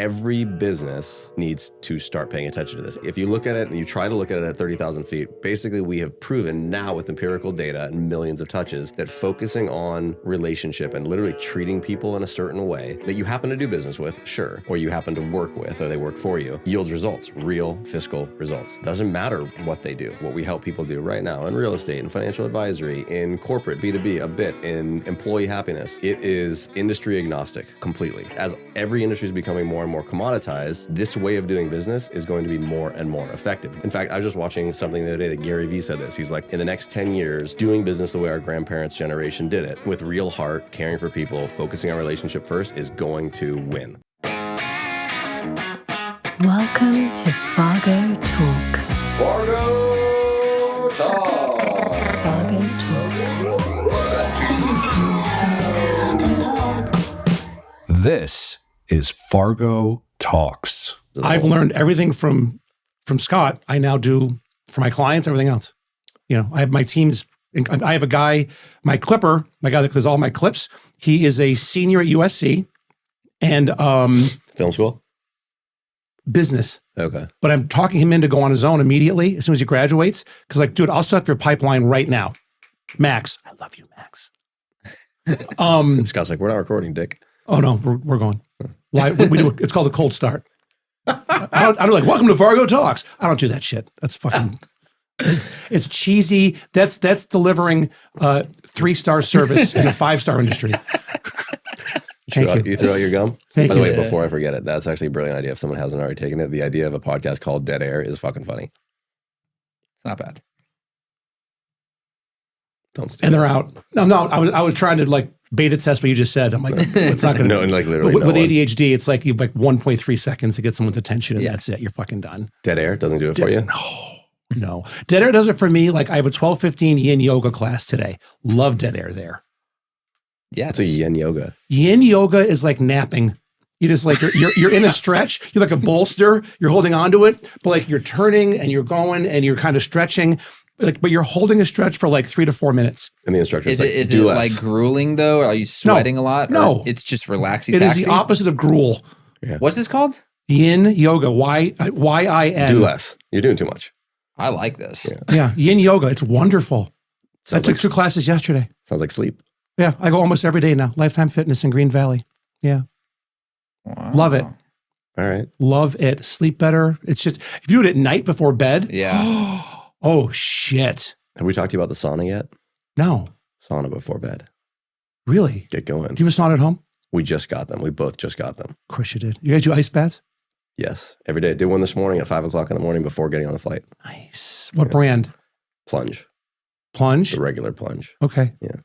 Every business needs to start paying attention to this. If you look at it and you try to look at it at 30,000 feet, basically we have proven now with empirical data and millions of touches that focusing on relationship and literally treating people in a certain way that you happen to do business with, sure, or you happen to work with, or they work for you, yields results, real fiscal results. Doesn't matter what they do. What we help people do right now in real estate, in financial advisory, in corporate, B2B, a bit, in employee happiness, it is industry agnostic completely. As every industry is becoming more and more commoditized, this way of doing business is going to be more and more effective. In fact, I was just watching something the other day that Gary Vee said this. He's like, in the next 10 years, doing business the way our grandparents' generation did it, with real heart, caring for people, focusing on relationship first, is going to win. Welcome to Fargo Talks. Fargo Talk. Fargo Talks. This is Fargo Talks. I've learned everything from Scott. I now do for my clients, everything else. You know, I have my teams. I have a guy, my clipper, my guy that does all my clips. He is a senior at USC and Film school? business. Okay. But I'm talking him in to go on his own immediately as soon as he graduates. Because like, dude, I'll set up your pipeline right now. Max. I love you, Max. Scott's like, we're not recording, Dick. Oh no, we're going. Live. We do. It's called a cold start. I don't like. Welcome to Fargo Talks. I don't do that shit. That's fucking. It's cheesy. That's delivering 3-star service in a 5-star industry. You threw out your gum? Thank By the you. way, before I forget it, that's actually a brilliant idea. If someone hasn't already taken it, the idea of a podcast called Dead Air is fucking funny. It's not bad. Don't steal And they're it. out. No. I was trying to like beta test what you just said. I'm like, it's not going to. No, and like literally with no one. ADHD, it's like you have like 1.3 seconds to get someone's attention, and that's it. You're fucking done. Dead Air doesn't do it for you? No. Dead Air does it for me. Like I have a 12:15 yin yoga class today. Love Dead Air there. Yes. It's a yin yoga. Yin yoga is like napping. You just like you're in a stretch. You're like a bolster. You're holding onto it, but like you're turning and you're going and you're kind of stretching. Like, but you're holding a stretch for like 3 to 4 minutes. And the instructor Is like, it do like less. grueling though? Are you sweating a lot? Or No. It's just relaxing. It is the opposite of gruel. What's this called? Yin yoga. Y-I-N. Do less. You're doing too much. I like this. Yeah. Yeah, yin yoga. It's wonderful. I Sounds took like, 2 classes yesterday. sounds like sleep. Yeah, I go almost every day now. Lifetime Fitness in Green Valley. Yeah, Wow. love it. All right. Love it. Sleep better. It's just, if you do it at night before bed. Yeah. Oh, shit. Have we talked to you about the sauna yet? No, Sauna before bed. really? Get going. Do you have a sauna at home? We just got them. We both just got them. Of course you did. You guys do ice baths? Yes. Every day. Did one this morning at 5 o'clock in the morning before getting on the flight. Nice. What brand? Plunge. Plunge? The regular plunge. Okay. Yeah.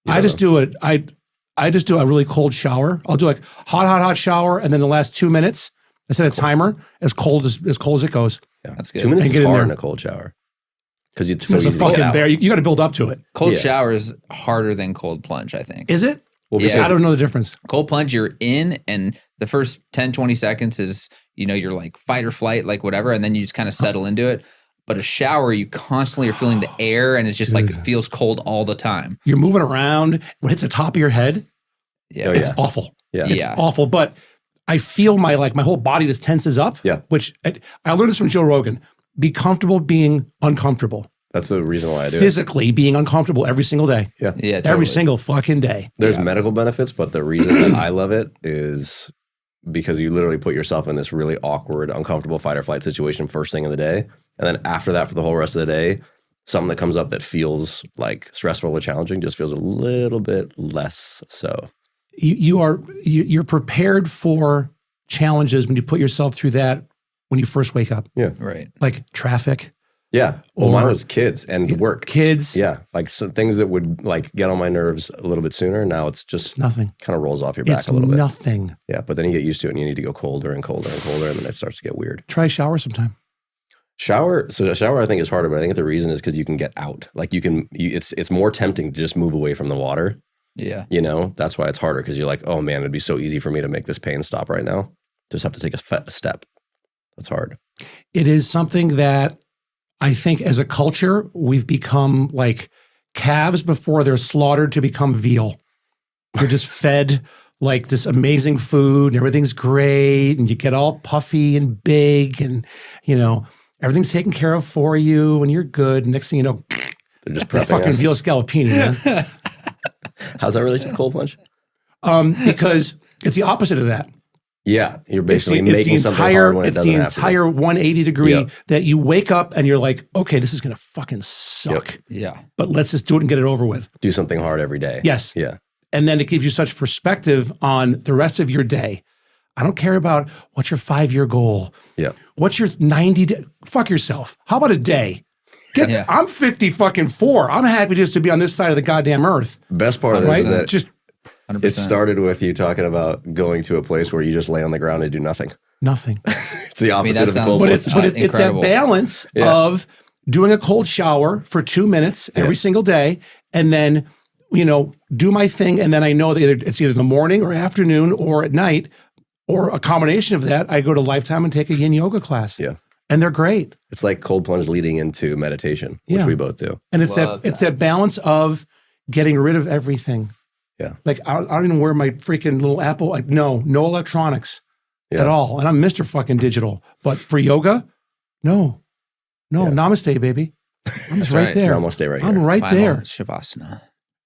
I just do it. I just do a really cold shower. I'll do like hot shower, and then the last 2 minutes, I set a timer as cold as it goes. Yeah. That's good. 2 minutes And get is in hard there. in a cold shower. Because it's so It's a easy. fucking out. bear. You got to build up to it. Cold Yeah. shower is harder than cold plunge, I think. Is it? Well, Yeah. because I don't know the difference. Cold plunge, you're in, and the first 10, 20 seconds is, you're like fight or flight, like whatever, and then you just kind of settle into it. But a shower, you constantly are feeling the air, and it's just like it feels cold all the time. You're moving around. When it hits the top of your head, Yeah. Oh, it's yeah. awful. Yeah. It's Yeah. awful. But I feel my whole body just tenses up. Yeah. Which I learned this from Joe Rogan. Be comfortable being uncomfortable. That's the reason why I do it. Physically being uncomfortable every single day. Yeah. Yeah. Every totally. single fucking day. There's medical benefits, but the reason that I love it is because you literally put yourself in this really awkward, uncomfortable fight or flight situation first thing in the day. And then after that, for the whole rest of the day, something that comes up that feels like stressful or challenging just feels a little bit less so. You're prepared for challenges when you put yourself through that when you first wake up. Yeah. Right. Like traffic, Yeah. Well, mine Or- was kids and work. kids. Yeah. Like some things that would like get on my nerves a little bit sooner. Now it's just It's nothing. kind of rolls off your back It's a little bit. nothing. Yeah. But then you get used to it and you need to go colder and colder and colder. And then it starts to get weird. Try a shower sometime. Shower. So a shower I think is harder, but I think the reason is because you can get out. Like it's more tempting to just move away from the water. Yeah. That's why it's harder because you're like, oh man, it'd be so easy for me to make this pain stop right now. Just have to take a step. That's hard. It is something that I think as a culture, we've become like calves before they're slaughtered to become veal. You're just fed like this amazing food and everything's great and you get all puffy and big and, everything's taken care of for you and you're good. Next thing you know, They're just that prepping fucking us. veal scallopini, man. How's that related to cold plunge? Because it's the opposite of that. Yeah, you're basically making something hard when it doesn't have to. It's the entire 180 degree Yep. that you wake up and you're like, okay, this is going to fucking suck. Yep. Yeah. But let's just do it and get it over with. Do something hard every day. Yes. Yeah. And then it gives you such perspective on the rest of your day. I don't care about what's your 5-year goal. Yeah. What's your 90 day? Fuck yourself. How about a day? Yeah. I'm 50 fucking 4. I'm happy just to be on this side of the goddamn earth. Best part of this Right? is that Just 100%. it started with you talking about going to a place where you just lay on the ground and do nothing. nothing. It's the opposite that of the sounds- cold But plunge. it's that Incredible. balance Yeah. of doing a cold shower for 2 minutes every single day, and then do my thing, and then I know that it's either the morning or afternoon or at night, or a combination of that. I go to Lifetime and take a yin yoga class. Yeah. And they're great. It's like cold plunge leading into meditation, which Yeah. we both do. And it's Love that balance of getting rid of everything. Yeah. Like I don't even wear my freaking little Apple. Like no electronics Yeah. at all. And I'm Mr. fucking digital. But for yoga, no, Yeah. namaste, baby. I'm just right right. there. You're almost there right I'm here. right Final there. Shavasana.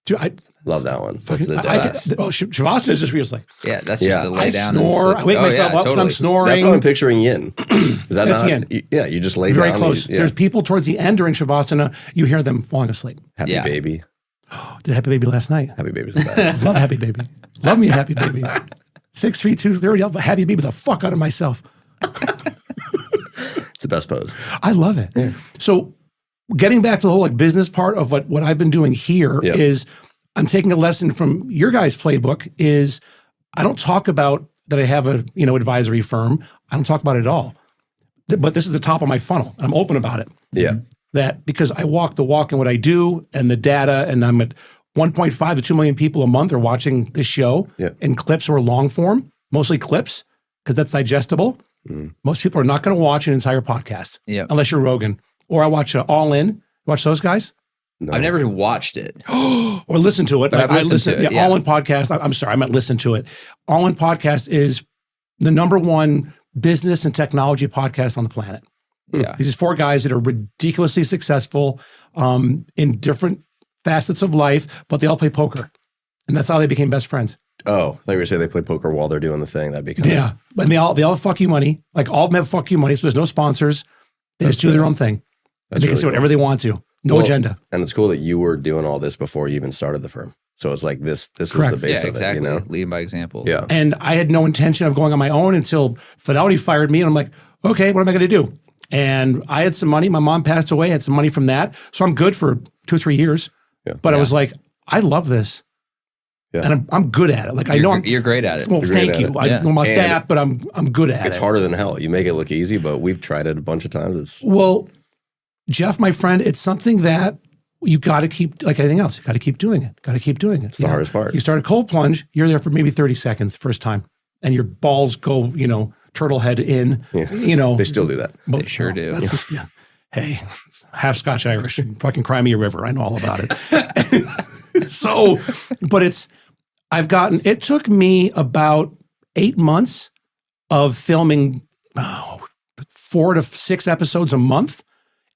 Dude, I Love that one. That's fucking, the I best. Shavasana is just just like Yeah, that's Yeah. just the lay I down. snore. And I wake myself up because I'm snoring. That's how I'm picturing yin. Is that That's not? yin. Yeah, you just lay Very down. close. Yeah. There's people towards the end during Shavasana, you hear them falling asleep. Happy Yeah. baby. Did Happy Baby last night. Happy baby's the best. Love Happy Baby. Love me a Happy Baby. 6'3", 230. I'll Happy Baby the fuck out of myself. It's the best pose. I love it. So getting back to the whole business part of what I've been doing here is I'm taking a lesson from your guys' playbook is I don't talk about that I have a advisory firm. I don't talk about it at all. But this is the top of my funnel. I'm open about it. Yeah. That because I walk the walk in what I do and the data, and I'm at 1.5 to 2 million people a month are watching this show in clips or long form, mostly clips, because that's digestible. Most people are not going to watch an entire podcast unless you're Rogan. Or I watch All In. Watch those guys? No. I've never watched it. Or listen to it. But I've listened to it, yeah. All In podcast. I'm sorry, I meant listen to it. All In podcast is the #1 business and technology podcast on the planet. Yeah. These are 4 guys that are ridiculously successful in different facets of life, but they all play poker. And that's how they became best friends. Oh, I thought you were saying they play poker while they're doing the thing. That'd be kind of Yeah. And they all fuck you money. Like all of them have fuck you money. So there's no sponsors. They just do their own thing. And they can really say whatever they want to. No Well, agenda. And it's cool that you were doing all this before you even started the firm. So it's like this was Correct. the base Yeah, of exactly. it, Leading by example. Yeah. And I had no intention of going on my own until Fidelity fired me. And I'm like, okay, what am I going to do? And I had some money. My mom passed away. I had some money from that. So I'm good for 2 or 3 years. Yeah. But I was like, I love this. Yeah. And I'm good at it. Like I know You're great at it. well, You're great thank at you. it. I Yeah. don't know about And that, but I'm good at It's it. harder than hell. You make it look easy, but we've tried it a bunch of times. It's Well, Jeff, my friend, it's something that you got to keep, like anything else, you got to keep doing it. Got to keep doing it. It's the hardest part. You start a cold plunge, you're there for maybe 30 seconds the first time, and your balls go, turtle head in. they still do that. Well, They sure do. That's just, hey, half Scotch Irish, fucking cry me a river. I know all about it. So, but it took me about 8 months of filming 4 to 6 episodes a month,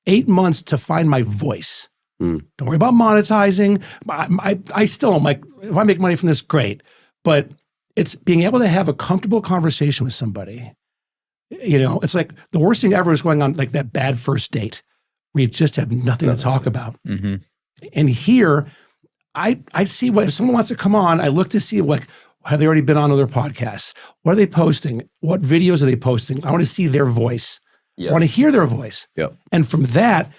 8 months to find my voice. Don't worry about monetizing. I still am like, if I make money from this, great. But it's being able to have a comfortable conversation with somebody. It's like the worst thing ever is going on like that bad first date where you just have nothing to talk about. Mm-hmm. And here, I see if someone wants to come on, I look to see have they already been on other podcasts? What are they posting? What videos are they posting? I want to see their voice. I want to hear their voice. Yep. And from that,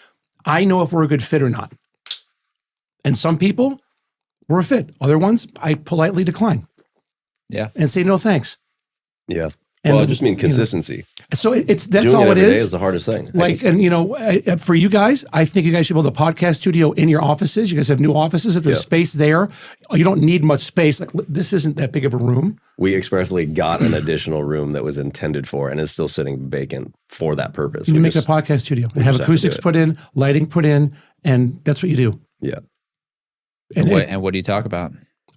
I know if we're a good fit or not. And some people, we're a fit. Other ones, I politely decline. Yeah. And say no thanks. Yeah. And Well, I just mean consistency. So that's Doing all it it every day is. is the hardest thing. Like, and for you guys, I think you guys should build a podcast studio in your offices. You guys have new offices. If there's space there, you don't need much space. Like this isn't that big of a room. We expressly got an additional room that was intended for and is still sitting vacant for that purpose. You We make just- a podcast studio and have just have to acoustics do it. put in, lighting put in, and that's what you do. Yeah. And And what do you talk about?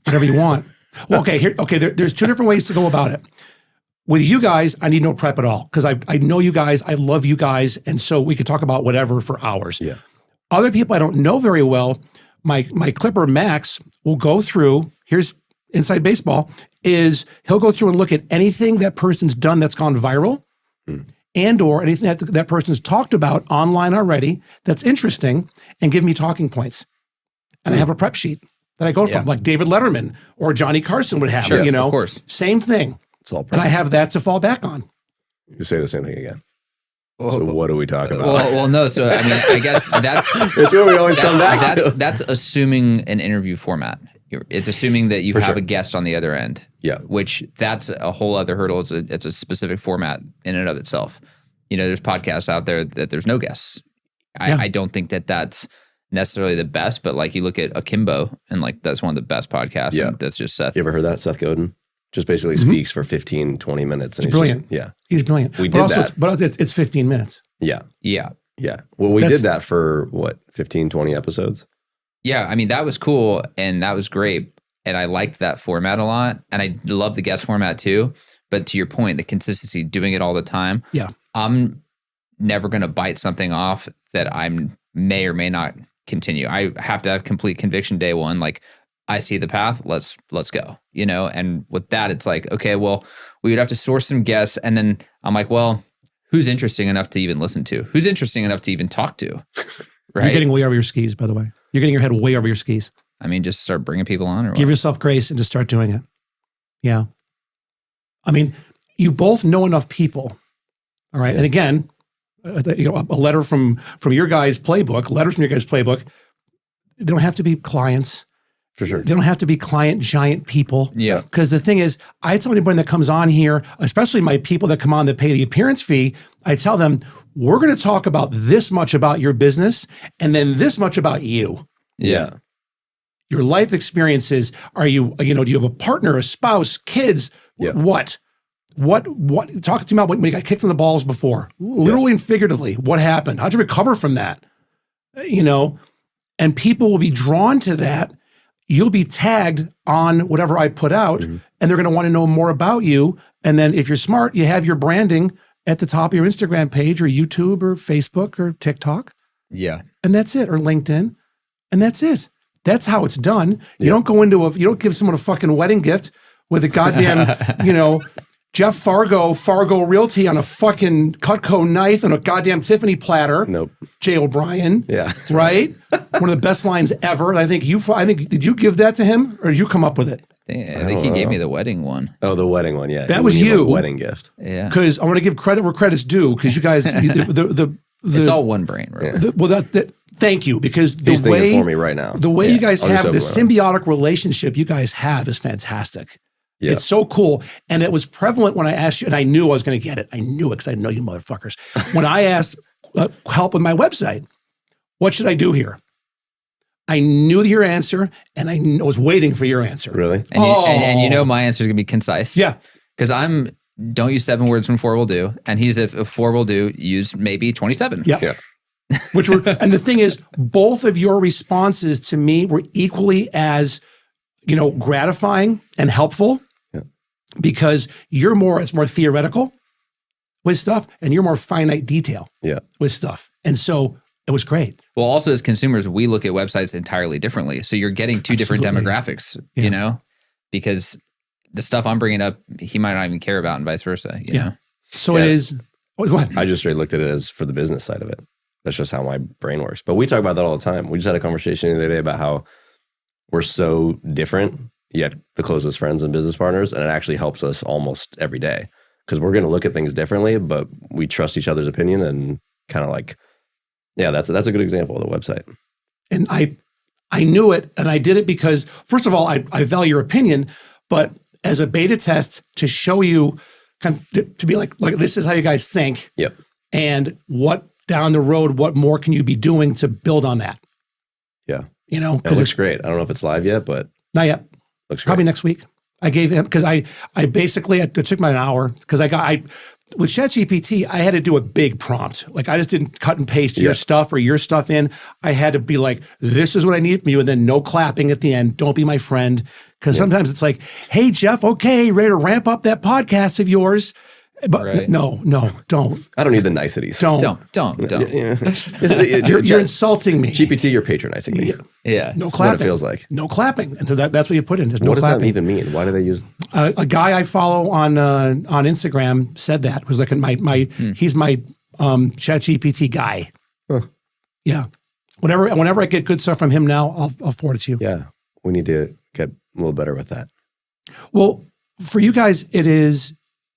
whatever you want. Well, there's two different ways to go about it. With you guys, I need no prep at all because I know you guys, I love you guys, and so we could talk about whatever for hours. Yeah. Other people I don't know very well, my clipper Max will go through, here's inside baseball, is he'll go through and look at anything that person's done that's gone viral and or anything that person's talked about online already that's interesting and give me talking points. And I have a prep sheet that I go from, like David Letterman or Johnny Carson would have, Sure, you know, of course. Same thing. It's all And I have that to fall back on. You say the same thing again. So what do we talk about? Well, no. So I mean, I guess that's It's where we always come back to. That's assuming an interview format. It's assuming that you For have sure. a guest on the other end. Yeah. Which that's a whole other hurdle. It's a specific format in and of itself. You know, there's podcasts out there that there's no guests. I don't think that that's necessarily the best, but like you look at Akimbo and like that's one of the best podcasts. Yeah. And that's just Seth. You ever heard that? Seth Godin just basically speaks for 15, 20 minutes. And It's brilliant. Yeah. He's brilliant. We but did also that. But it's 15 minutes. Yeah. Yeah. Yeah. Well, we did that for what, 15, 20 episodes? Yeah. I mean, that was cool and that was great. And I liked that format a lot. And I love the guest format too. But to your point, the consistency, doing it all the time. Yeah. I'm never going to bite something off that I may or may not continue. I have to have complete conviction day one. Like I see the path, let's go, you know? And with that, it's like, okay, well, we would have to source some guests. And then I'm like, well, who's interesting enough to even listen to? Who's interesting enough to even talk to? Right. You're getting way over your skis, by the way. You're getting your head way over your skis. I mean, just start bringing people on or what? Give yourself grace and just start doing it. Yeah. I mean, you both know enough people. All right. And again, you know, a letter from your guys' playbook, letters from your guys' playbook, they don't have to be clients. For sure. They don't have to be client giant people. Yeah. Because the thing is, I tell anybody that comes on here, especially my people that come on that pay the appearance fee, I tell them, we're going to talk about this much about your business and then this much about you. Yeah. Your life experiences. Are you, do you have a partner, a spouse, kids? Yeah. What? Talk to me about when you got kicked in the balls before, literally and figuratively. What happened? How'd you recover from that? And people will be drawn to that. You'll be tagged on whatever I put out, and they're going to want to know more about you. And then if you're smart, you have your branding at the top of your Instagram page or YouTube or Facebook or TikTok. Yeah. And that's it, or LinkedIn. And that's it. That's how it's done. You don't go into you don't give someone a fucking wedding gift with a goddamn, Jeff Fargo Realty on a fucking Cutco knife and a goddamn Tiffany platter. Nope. Jay O'Brien. Yeah. Right? One of the best lines ever. And I think did you give that to him or did you come up with it? I think he gave me the wedding one. Oh, the wedding one. Yeah. That was We gave you. a wedding gift. Yeah. Because I want to give credit where credit's due because you guys, It's all one brain, really. thank you because He's thinking for me right now. The way you guys I'll just have the open it up. symbiotic relationship you guys have is fantastic. Yeah. It's so cool. And it was prevalent when I asked you, and I knew I was going to get it. I knew it because I know you motherfuckers. When I asked help with my website, what should I do here? I knew your answer, and I was waiting for your answer. Really? And you know my answer is going to be concise. Yeah. Because don't use 7 words when 4 will do. And if 4 will do, use maybe 27. Yeah. Yeah. And the thing is, both of your responses to me were equally as, gratifying and helpful because it's more theoretical with stuff and you're more finite detail with stuff. And so it was great. Well, also as consumers, we look at websites entirely differently. So you're getting two different demographics, because the stuff I'm bringing up, he might not even care about and vice versa. You know? So it is. Oh, go ahead. I just straight looked at it as for the business side of it. That's just how my brain works. But we talk about that all the time. We just had a conversation the other day about how we're so different, yet the closest friends and business partners. And it actually helps us almost every day because we're going to look at things differently, but we trust each other's opinion and kind of like, that's a good example of the website. And I knew it and I did it because, first of all, I value your opinion, but as a beta test to show you to be like, this is how you guys think. Yep. And what down the road, what more can you be doing to build on that? Yeah. It looks great. I don't know if it's live yet, but not yet. Looks great. Probably next week. I gave him because I basically it took me an hour because I with ChatGPT, I had to do a big prompt. Like I just didn't cut and paste your stuff or your stuff in. I had to be like, this is what I need from you. And then no clapping at the end. Don't be my friend. Because sometimes it's like, hey, Jeff, okay, ready to ramp up that podcast of yours. But no, don't. I don't need the niceties. Don't. Yeah. You're insulting me. GPT, you're patronizing me. Yeah. No That's clapping. what it feels like. No clapping. And so that's what you put in. There's no What does clapping. that even mean? Why do they use? A guy I follow on Instagram said that. Was like he's my ChatGPT guy. Huh. Yeah. Whenever I get good stuff from him now, I'll forward it to you. Yeah, we need to get a little better with that. Well, for you guys,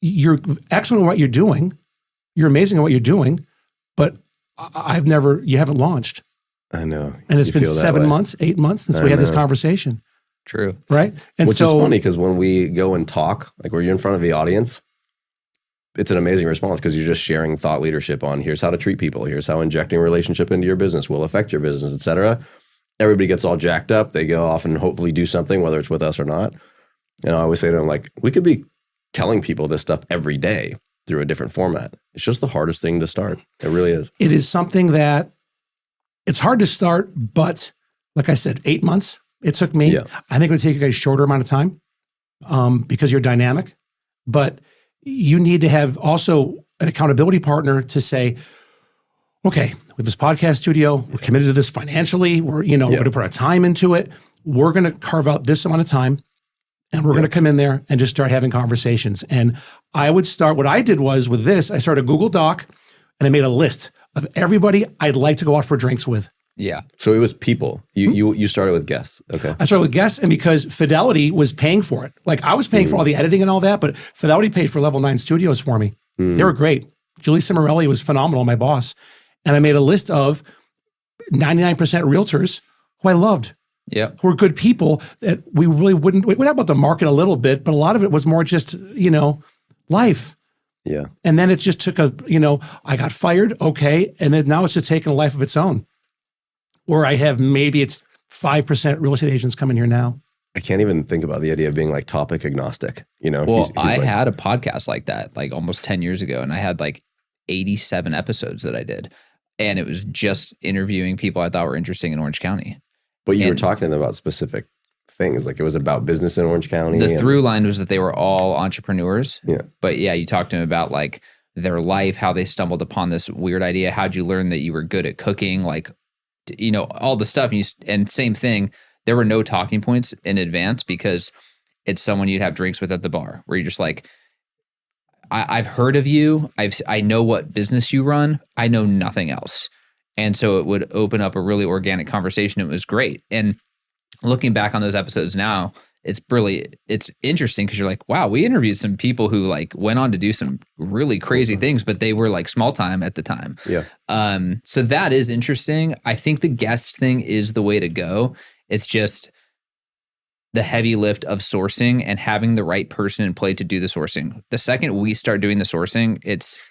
you're excellent at what you're doing. You're amazing at what you're doing, but you haven't launched. I know. And it's You been feel that 7 way. months, 8 months since we had this conversation. True. Right? And Which is funny because when we go and talk, like where you're in front of the audience, it's an amazing response because you're just sharing thought leadership on here's how to treat people, here's how injecting relationship into your business will affect your business, et cetera. Everybody gets all jacked up. They go off and hopefully do something, whether it's with us or not. And I always say to them, like, we could be telling people this stuff every day through a different format. It's just the hardest thing to start. It really is. It is something that it's hard to start, but like I said, 8 months it took me. Yeah. I think it would take you guys a shorter amount of time because you're dynamic, but you need to have also an accountability partner to say, okay, we have this podcast studio. We're committed to this financially. We're going to put our time into it. We're going to carve out this amount of time. And we're going to come in there and just start having conversations. And I would start, what I did was with this, I started a Google Doc and I made a list of everybody I'd like to go out for drinks with. Yeah. So it was people. You started with guests. Okay. I started with guests, and because Fidelity was paying for it. Like I was paying for all the editing and all that, but Fidelity paid for Level 9 Studios for me. They were great. Julie Cimarelli was phenomenal, my boss. And I made a list of 99% realtors who I loved. Yeah. Who are good people that we really wouldn't, we went about the market a little bit, but a lot of it was more just, life. Yeah. And then it just took I got fired. Okay. And then now it's just taken a life of its own where I have maybe it's 5% real estate agents coming here now. I can't even think about the idea of being like topic agnostic, Well, He's I like, had a podcast like that, like almost 10 years ago, and I had like 87 episodes that I did. And it was just interviewing people I thought were interesting in Orange County. But you were talking to them about specific things. Like it was about business in Orange County. The through line was that they were all entrepreneurs. Yeah. But yeah, you talked to them about like their life, how they stumbled upon this weird idea. How'd you learn that you were good at cooking? Like, all the stuff. And same thing, there were no talking points in advance because it's someone you'd have drinks with at the bar where you're just like, I've heard of you. I know what business you run. I know nothing else. And so it would open up a really organic conversation. It was great. And looking back on those episodes now, it's interesting because you're like, wow, we interviewed some people who like went on to do some really crazy things, but they were like small time at the time. Yeah. So that is interesting. I think the guest thing is the way to go. It's just the heavy lift of sourcing and having the right person in play to do the sourcing. The second we start doing the sourcing,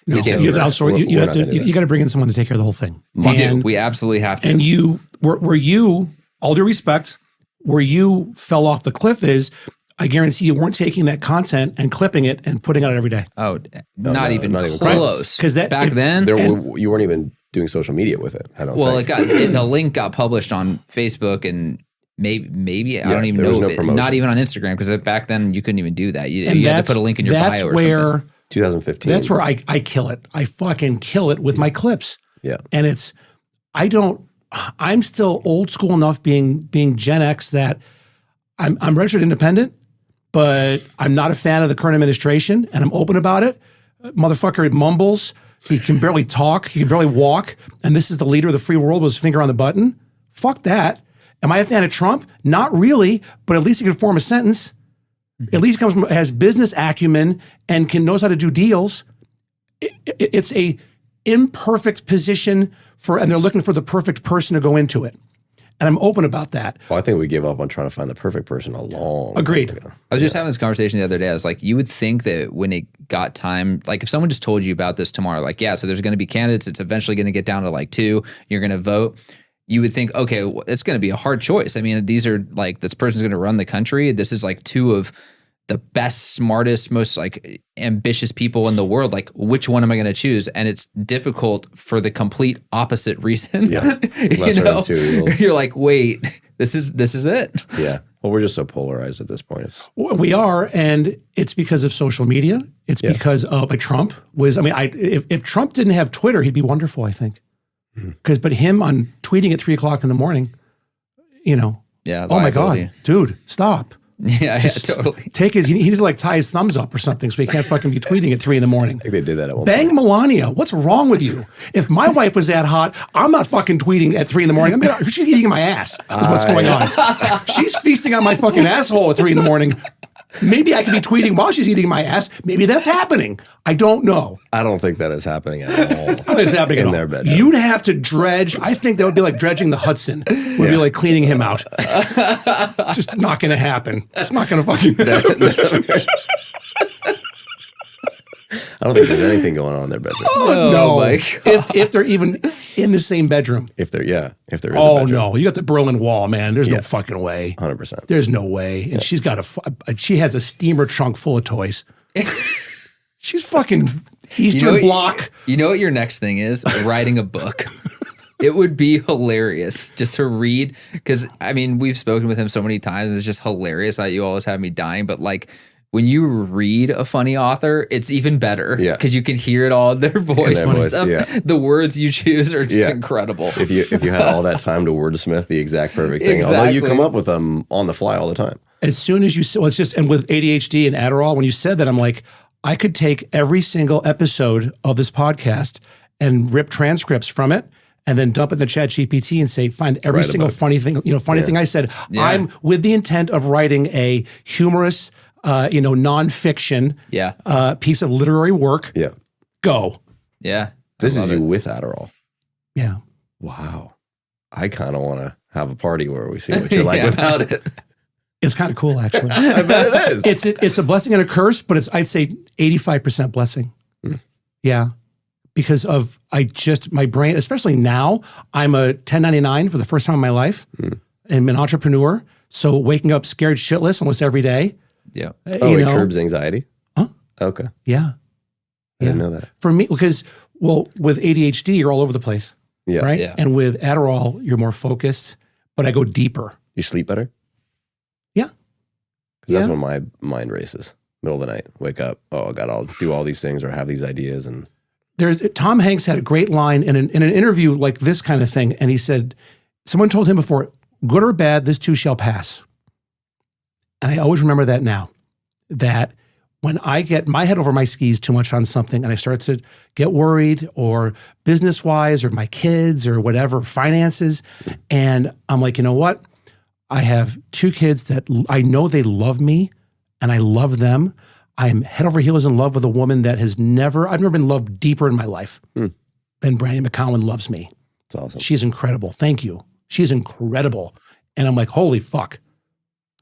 you have to outsource. You got to bring in someone to take care of the whole thing. We absolutely have to. And where you, all due respect, where you fell off the cliff is, I guarantee you weren't taking that content and clipping it and putting it out every day. Oh, not even close. close. Because then, you weren't even doing social media with it. I don't think. The link got published on Facebook and maybe I don't even know if not even on Instagram, because back then you couldn't even do that. You had to put a link in your bio or something. 2015. That's where I kill it. I fucking kill it with my clips. Yeah. And I'm still old school enough being Gen X that I'm registered independent, but I'm not a fan of the current administration, and I'm open about it. Motherfucker mumbles. He can barely talk. He can barely walk. And this is the leader of the free world with his finger on the button. Fuck that. Am I a fan of Trump? Not really, but at least he can form a sentence. At least has business acumen and knows how to do deals. It's a imperfect position and they're looking for the perfect person to go into it. And I'm open about that. Well, I think we gave up on trying to find the perfect person a long Agreed. time ago. I was just having this conversation the other day. I was like, you would think that when it got time, like if someone just told you about this tomorrow, like, yeah, so there's going to be candidates. It's eventually going to get down to like 2. You're going to vote. You would think, okay, it's going to be a hard choice. I mean, these are like, this person's going to run the country. This is like 2 of the best, smartest, most like ambitious people in the world. Like, which one am I going to choose? And it's difficult for the complete opposite reason. Yeah. Lesser of two evils. You're like, wait, this is it. Yeah. Well, we're just so polarized at this point. It's We are, and it's because of social media. It's because of like Trump was. I mean, if Trump didn't have Twitter, he'd be wonderful. I think. But him on tweeting at 3:00 in the morning, you know. Yeah. Oh my liability. God, dude, stop. Yeah, Just totally. Take he needs to like tie his thumbs up or something so he can't fucking be tweeting at 3 a.m. I think they did that at one Bang point. Melania, what's wrong with you? If my wife was that hot, I'm not fucking tweeting at 3 a.m. I mean, she's eating my ass. Is what's going on. She's feasting on my fucking asshole at 3 a.m. Maybe I could be tweeting while she's eating my ass. Maybe that's happening. I don't know. I don't think that is happening at all. It's happening in at all. their bedroom. You'd have to dredge. I think that would be like dredging the Hudson. Would be like cleaning him out. Just not going to happen. It's not going to fucking happen. I don't think there's anything going on in their bedroom. No, my God. if they're even in the same bedroom. If there is a Oh bedroom. no, you got the Berlin Wall, man. There's no fucking way. 100%. There's no way. And she's got she has a steamer trunk full of toys. She's fucking Eastern Bloc. You know what your next thing is? Writing a book. It would be hilarious just to read, because I mean, we've spoken with him so many times. And it's just hilarious that you always have me dying. But like, when you read a funny author, it's even better because you can hear it all in their voice and stuff. Yeah. The words you choose are just incredible. If you had all that time to wordsmith the exact perfect thing, although you come up with them on the fly all the time. As soon as you well, it's just, and with ADHD and Adderall, when you said that, I'm like, I could take every single episode of this podcast and rip transcripts from it and then dump it in the chat GPT and say, find every single funny thing, thing I said. Yeah. I'm with the intent of writing a humorous, nonfiction piece of literary work. Yeah. Go. Yeah. This is you with Adderall. Yeah. Wow. I kind of want to have a party where we see what you're like without it. It's kind of cool, actually. I bet it is. It's a blessing and a curse, but I'd say 85% blessing. Yeah. Because of my brain, especially now, I'm a 1099 for the first time in my life. I'm an entrepreneur. So waking up scared shitless almost every day. Yeah. It curbs anxiety? Huh? Okay. Yeah. I didn't know that. For me, because, with ADHD, you're all over the place. Yeah. Right? Yeah. And with Adderall, you're more focused, but I go deeper. You sleep better? Yeah. Because that's when my mind races. Middle of the night, wake up. Oh, God, I'll do all these things or have these ideas. And Tom Hanks had a great line in an interview like this kind of thing. And he said, someone told him before, good or bad, this too shall pass. And I always remember that now, that when I get my head over my skis too much on something and I start to get worried, or business-wise, or my kids, or whatever, finances, and I'm like, you know what? I have 2 kids that I know they love me and I love them. I'm head over heels in love with a woman that I've never been loved deeper in my life than Brandy McCowan loves me. it's awesome. She's incredible. Thank you. She's incredible. And I'm like, holy fuck.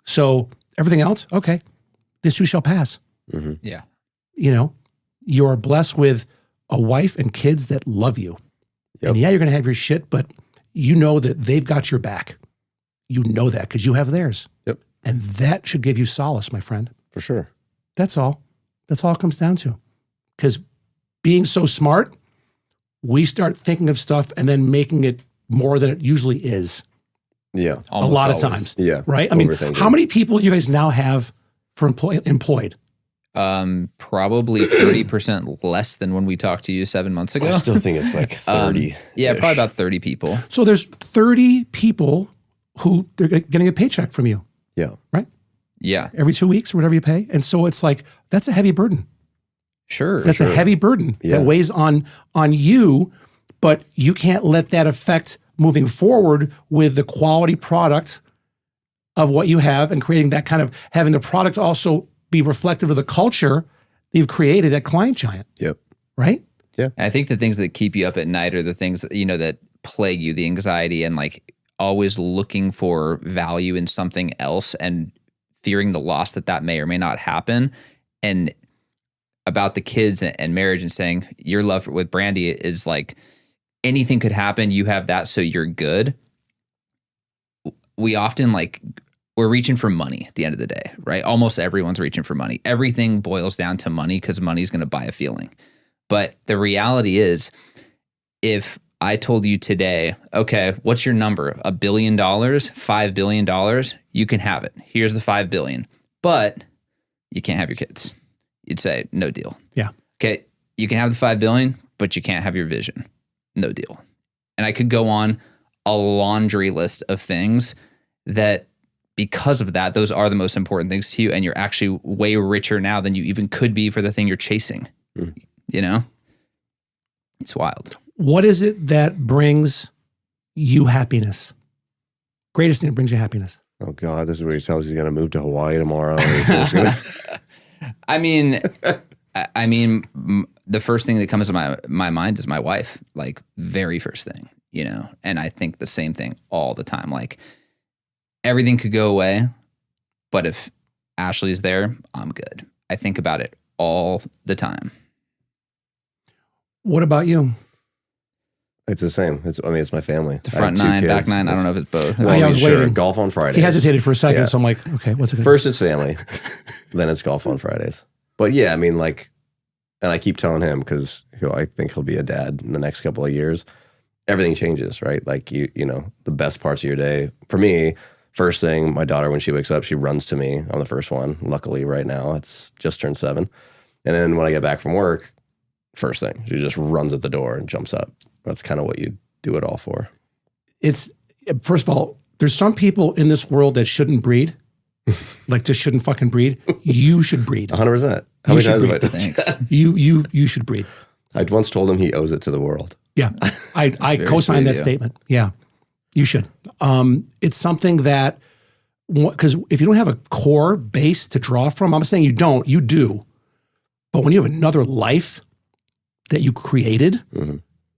So everything else, okay, this too shall pass. Yeah. You're blessed with a wife and kids that love you. Yep. And yeah, you're going to have your shit, but you know that they've got your back. You know that because you have theirs. Yep. And that should give you solace, my friend. For sure. That's all. That's all it comes down to. Because being so smart, we start thinking of stuff and then making it more than it usually is. Yeah. A lot of times. Yeah. Right? I mean, Overthinking. how many people do you guys now have for employed? Probably 30% less than when we talked to you 7 months ago. I still think it's like 30. Yeah, probably about 30 people. So there's 30 people who they're getting a paycheck from you, Yeah. right? Yeah, Every 2 weeks or whatever you pay. And so it's like, that's a heavy burden. sure. That's a heavy burden Yeah. that weighs on you, but you can't let that affect moving forward with the quality product of what you have, and creating that kind of, having the product also be reflective of the culture that you've created at Client Giant, Yep. right? I think the things that keep you up at night are the things that, that plague you, the anxiety, and like always looking for value in something else and fearing the loss that may or may not happen. And about the kids and marriage, and saying your love with Brandy is like anything could happen. You have that, so you're good. We often we're reaching for money at the end of the day, right? Almost everyone's reaching for money. Everything boils down to money because money's going to buy a feeling. But the reality is, if I told you today, okay, what's your number? $1 billion, $5 billion, you can have it. Here's the $5 billion, but you can't have your kids. You'd say, no deal. Yeah. Okay, you can have the $5 billion, but you can't have your vision. No deal. And I could go on a laundry list of things that, because of that, those are the most important things to you, and you're actually way richer now than you even could be for the thing you're chasing. You know? It's wild. What is it that brings you happiness? Greatest thing that brings you happiness? Oh God, this is where he tells he's going to move to Hawaii tomorrow. I mean, the first thing that comes to my mind is my wife, like very first thing, you know? And I think the same thing all the time. Like everything could go away, but if Ashley's there, I'm good. I think about it all the time. What about you? It's the same. It's my family. It's a front nine, back nine. I don't know if it's both. Well, I was waiting. Golf on Fridays. He hesitated for a second, so I'm like, okay, what's it gonna First it's family, then it's golf on Fridays. But yeah, I mean, like, and I keep telling him because I think he'll be a dad in the next couple of years. Everything changes, right? Like you know, the best parts of your day. For me, first thing, my daughter, when she wakes up, she runs to me. I'm the first one. Luckily, right now, it's just turned 7. And then when I get back from work, first thing, she just runs at the door and jumps up. That's kind of what you do it all for. It's, first of all, there's some people in this world that shouldn't breed. Like just shouldn't fucking breed. You should breed. 100%. How many times have I done? Thanks. You should breed. I once told him he owes it to the world. Yeah. I very co-signed sweet that of you. statement. Yeah. You should. It's something that, because if you don't have a core base to draw from, I'm saying you don't, you do. But when you have another life that you created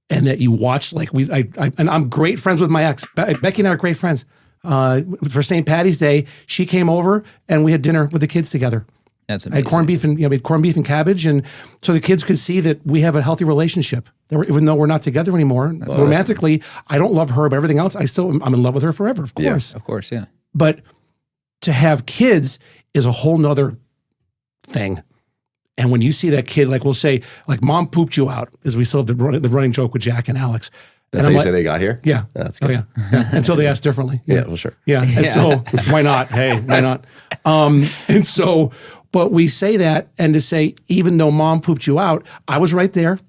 and that you watched, like and I'm great friends with my ex. Becky and I are great friends. For St. Patty's Day, she came over and we had dinner with the kids together. That's I amazing. had corned beef and we had corned beef and cabbage, and so the kids could see that we have a healthy relationship. Even though we're not together anymore, romantically, I don't love her, but everything else, I'm in love with her forever, of course. Yeah, of course, yeah. But to have kids is a whole nother thing. And when you see that kid, like we'll say, like mom pooped you out, as we still have the running joke with Jack and Alex. That's and how you I'm say they got here? yeah. That's good. Oh, yeah. Until they ask differently. Yeah, well, sure. Yeah. And so why not? Hey, why not? And so, but we say that, and to say, even though mom pooped you out, I was right there.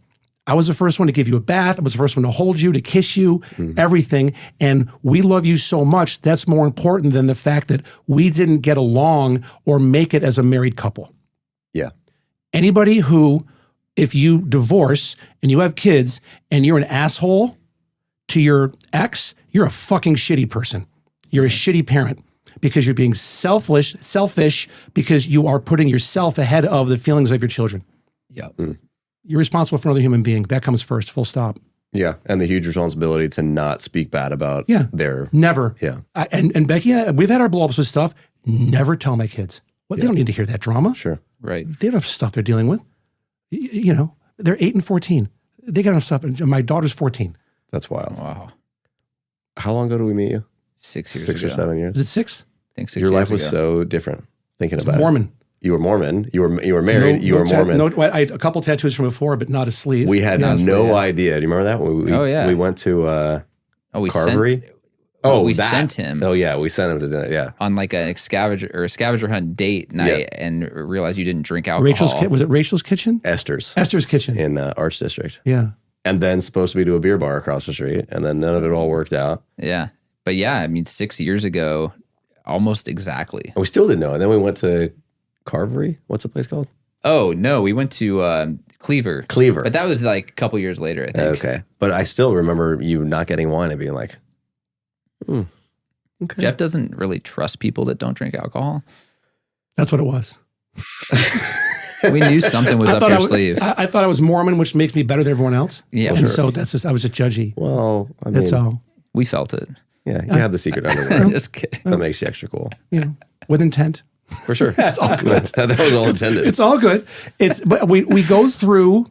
I was the first one to give you a bath. I was the first one to hold you, to kiss you, everything. And we love you so much. That's more important than the fact that we didn't get along or make it as a married couple. Yeah. Anybody who, if you divorce and you have kids and you're an asshole to your ex, you're a fucking shitty person. You're a shitty parent because you're being selfish because you are putting yourself ahead of the feelings of your children. Yep. You're responsible for another human being. That comes first, full stop. Yeah. And the huge responsibility to not speak bad about their. Never. Yeah. And Becky, we've had our blow-ups with stuff. Never tell my kids. Well, they don't need to hear that drama. Sure. Right. They don't have stuff they're dealing with. You know, they're 8 and 14. They got enough stuff. And my daughter's 14. That's wild. Wow. How long ago did we meet you? 6 years 6 ago. or 7 years? Is it 6? I think 6 Your years life was ago. so different thinking about Mormon. it. You were Mormon. You were married. You were Mormon. I had a couple tattoos from before, but not a sleeve. We had no idea. Do you remember that? We went to we Carvery. We sent him. Oh yeah, we sent him to dinner. Yeah. On like a scavenger hunt date night, and realized you didn't drink alcohol. Was it Rachel's kitchen? Esther's kitchen in Arts District. Yeah. And then supposed to be to a beer bar across the street, and then none of it all worked out. Yeah, but yeah, I mean, 6 years ago, almost exactly. And we still didn't know. And then we went to Carvery. What's the place called? Oh no, we went to Cleaver. But that was like a couple years later, I think. Okay. But I still remember you not getting wine and being like, okay. Jeff doesn't really trust people that don't drink alcohol. That's what it was. We knew something was up your sleeve. I thought I was Mormon, which makes me better than everyone else. Yeah, and so I was just judgy. Well, I mean, That's all. we felt it. Yeah, you have the secret underwear. Just kidding. That makes you extra cool. You know, with intent. For sure. That's all good. That was all intended. It's all good. But we go through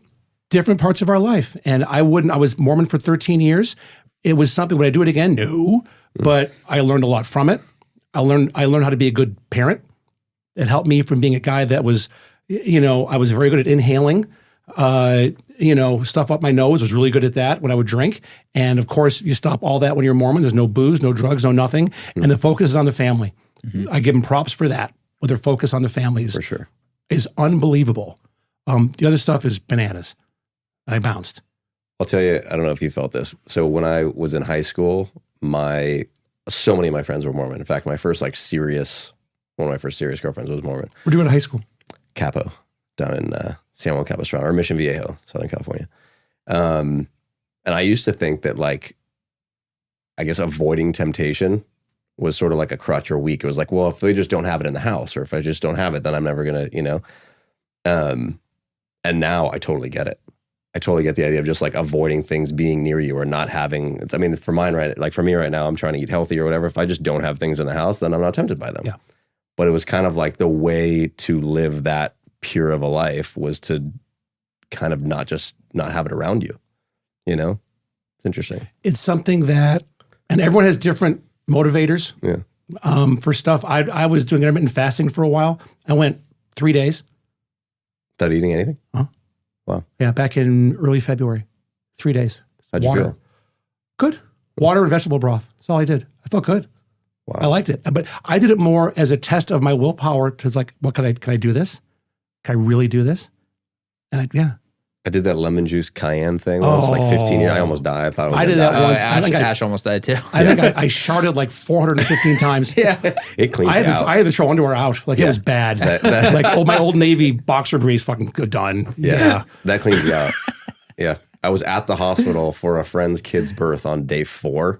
different parts of our life. And I was Mormon for 13 years. It was something, would I do it again? No. But I learned a lot from it. I learned how to be a good parent. It helped me from being a guy that was, I was very good at inhaling, stuff up my nose. I was really good at that when I would drink. And of course, you stop all that when you're Mormon. There's no booze, no drugs, no nothing. And the focus is on the family. I give them props for that. With their focus on the families For sure. is unbelievable. The other stuff is bananas. I bounced. I'll tell you, I don't know if you felt this. So when I was in high school, so many of my friends were Mormon. In fact, one of my first serious girlfriends was Mormon. Where'd you go to high school? Capo, down in San Juan Capistrano, or Mission Viejo, Southern California. And I used to think that, like, I guess avoiding temptation was sort of like a crutch or weak. It was like, well, if they just don't have it in the house, or if I just don't have it, then I'm never going to, and now I totally get it. I totally get the idea of just like avoiding things being near you or not having, for me right now, I'm trying to eat healthy or whatever. If I just don't have things in the house, then I'm not tempted by them. Yeah. But it was kind of like the way to live that pure of a life was to kind of not have it around you. It's interesting. It's something that, and everyone has different motivators. Yeah. For stuff. I was doing intermittent fasting for a while. I went 3 days. Without eating anything? Huh? Wow. Yeah, back in early February. 3 days. How'd you feel? Good. Water and vegetable broth. That's all I did. I felt good. Wow. I liked it. But I did it more as a test of my willpower to like, what can I do this? Can I really do this? And I did that lemon juice cayenne thing once, like 15 years. I almost died. I thought I was I did that once. Ash almost died too. I think I sharded like 415 times. Yeah. It cleans you out. I had to throw underwear out. Like it was bad. Like my old Navy boxer briefs fucking done. Yeah. That cleans you out. Yeah. I was at the hospital for a friend's kid's birth on day 4,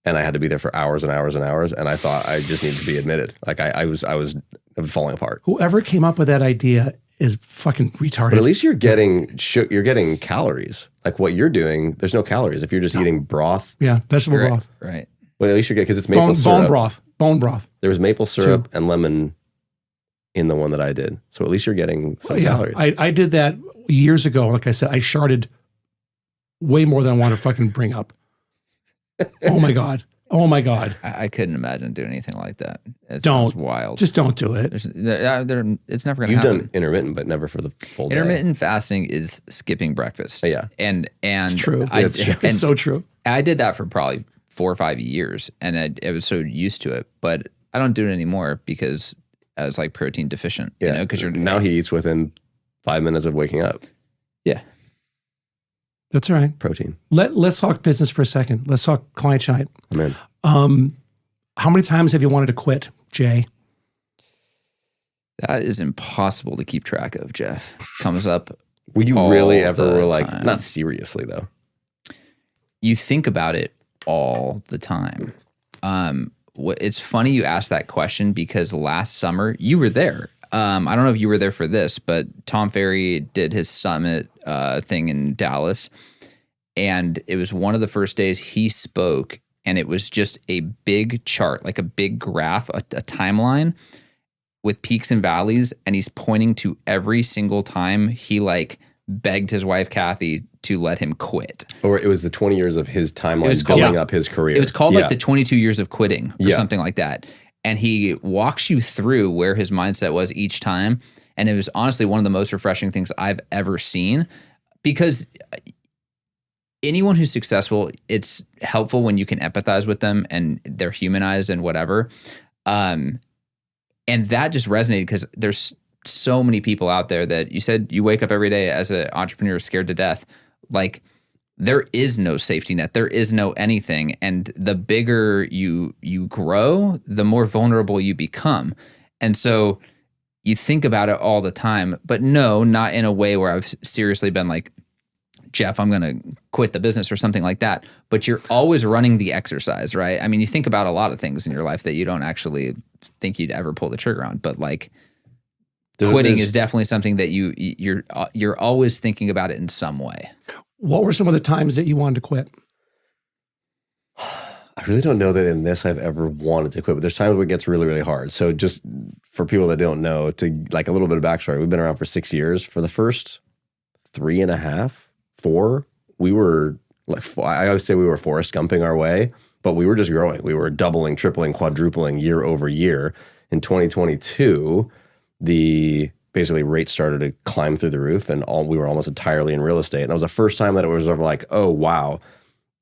and I had to be there for hours and hours and hours. And I thought I just needed to be admitted. Like I was falling apart. Whoever came up with that idea is fucking retarded. But at least you're getting calories. Like what you're doing, there's no calories if you're just eating broth. Yeah, vegetable broth. Right. Well, at least you're getting, because it's maple syrup. Bone broth. There was maple syrup and lemon in the one that I did. So at least you're getting some calories. I did that years ago. Like I said, I sharded way more than I want to fucking bring up. Oh my God. I couldn't imagine doing anything like that. It Don't. sounds wild. Just don't do it. It's never going to happen. You've done intermittent, but never for the full day. Intermittent fasting is skipping breakfast. Yeah. And It's true. It's true. It's so true. I did that for probably 4 or 5 years, and I was so used to it. But I don't do it anymore because I was like protein deficient. Yeah. Because now he eats within 5 minutes of waking up. Yeah. That's all right. Protein. Let's talk business for a second. Let's talk client shine. I'm in. How many times have you wanted to quit, Jay? That is impossible to keep track of, Jeff. Comes up. Were you all really ever the were like, time. not seriously though? You think about it all the time. It's funny you asked that question because last summer you were there. I don't know if you were there for this, but Tom Ferry did his summit thing in Dallas. And it was one of the first days he spoke, and it was just a big chart, like a big graph, a timeline with peaks and valleys. And he's pointing to every single time he like begged his wife, Kathy, to let him quit. Or it was the 20 years of his timeline building up his career. It was called like the 22 years of quitting or Yeah. something like that. And he walks you through where his mindset was each time. And it was honestly one of the most refreshing things I've ever seen, because anyone who's successful, it's helpful when you can empathize with them and they're humanized and whatever. And that just resonated because there's so many people out there that you said you wake up every day as an entrepreneur scared to death. Like, there is no safety net. There is no anything. And the bigger you grow, the more vulnerable you become. And so you think about it all the time, but no, not in a way where I've seriously been like, Jeff, I'm going to quit the business or something like that. But you're always running the exercise, right? I mean, you think about a lot of things in your life that you don't actually think you'd ever pull the trigger on, but like quitting is definitely something that you're always thinking about it in some way. What were some of the times that you wanted to quit? I really don't know that in this I've ever wanted to quit, but there's times where it gets really, really hard. So just for people that don't know, to like a little bit of backstory, we've been around for 6 years. For the first 3.5, 4, we were like, I always say we were Forrest Gumping our way. but we were just growing. We were doubling, tripling, quadrupling year over year. In 2022, basically rates started to climb through the roof, and we were almost entirely in real estate. And that was the first time that it was like, oh, wow.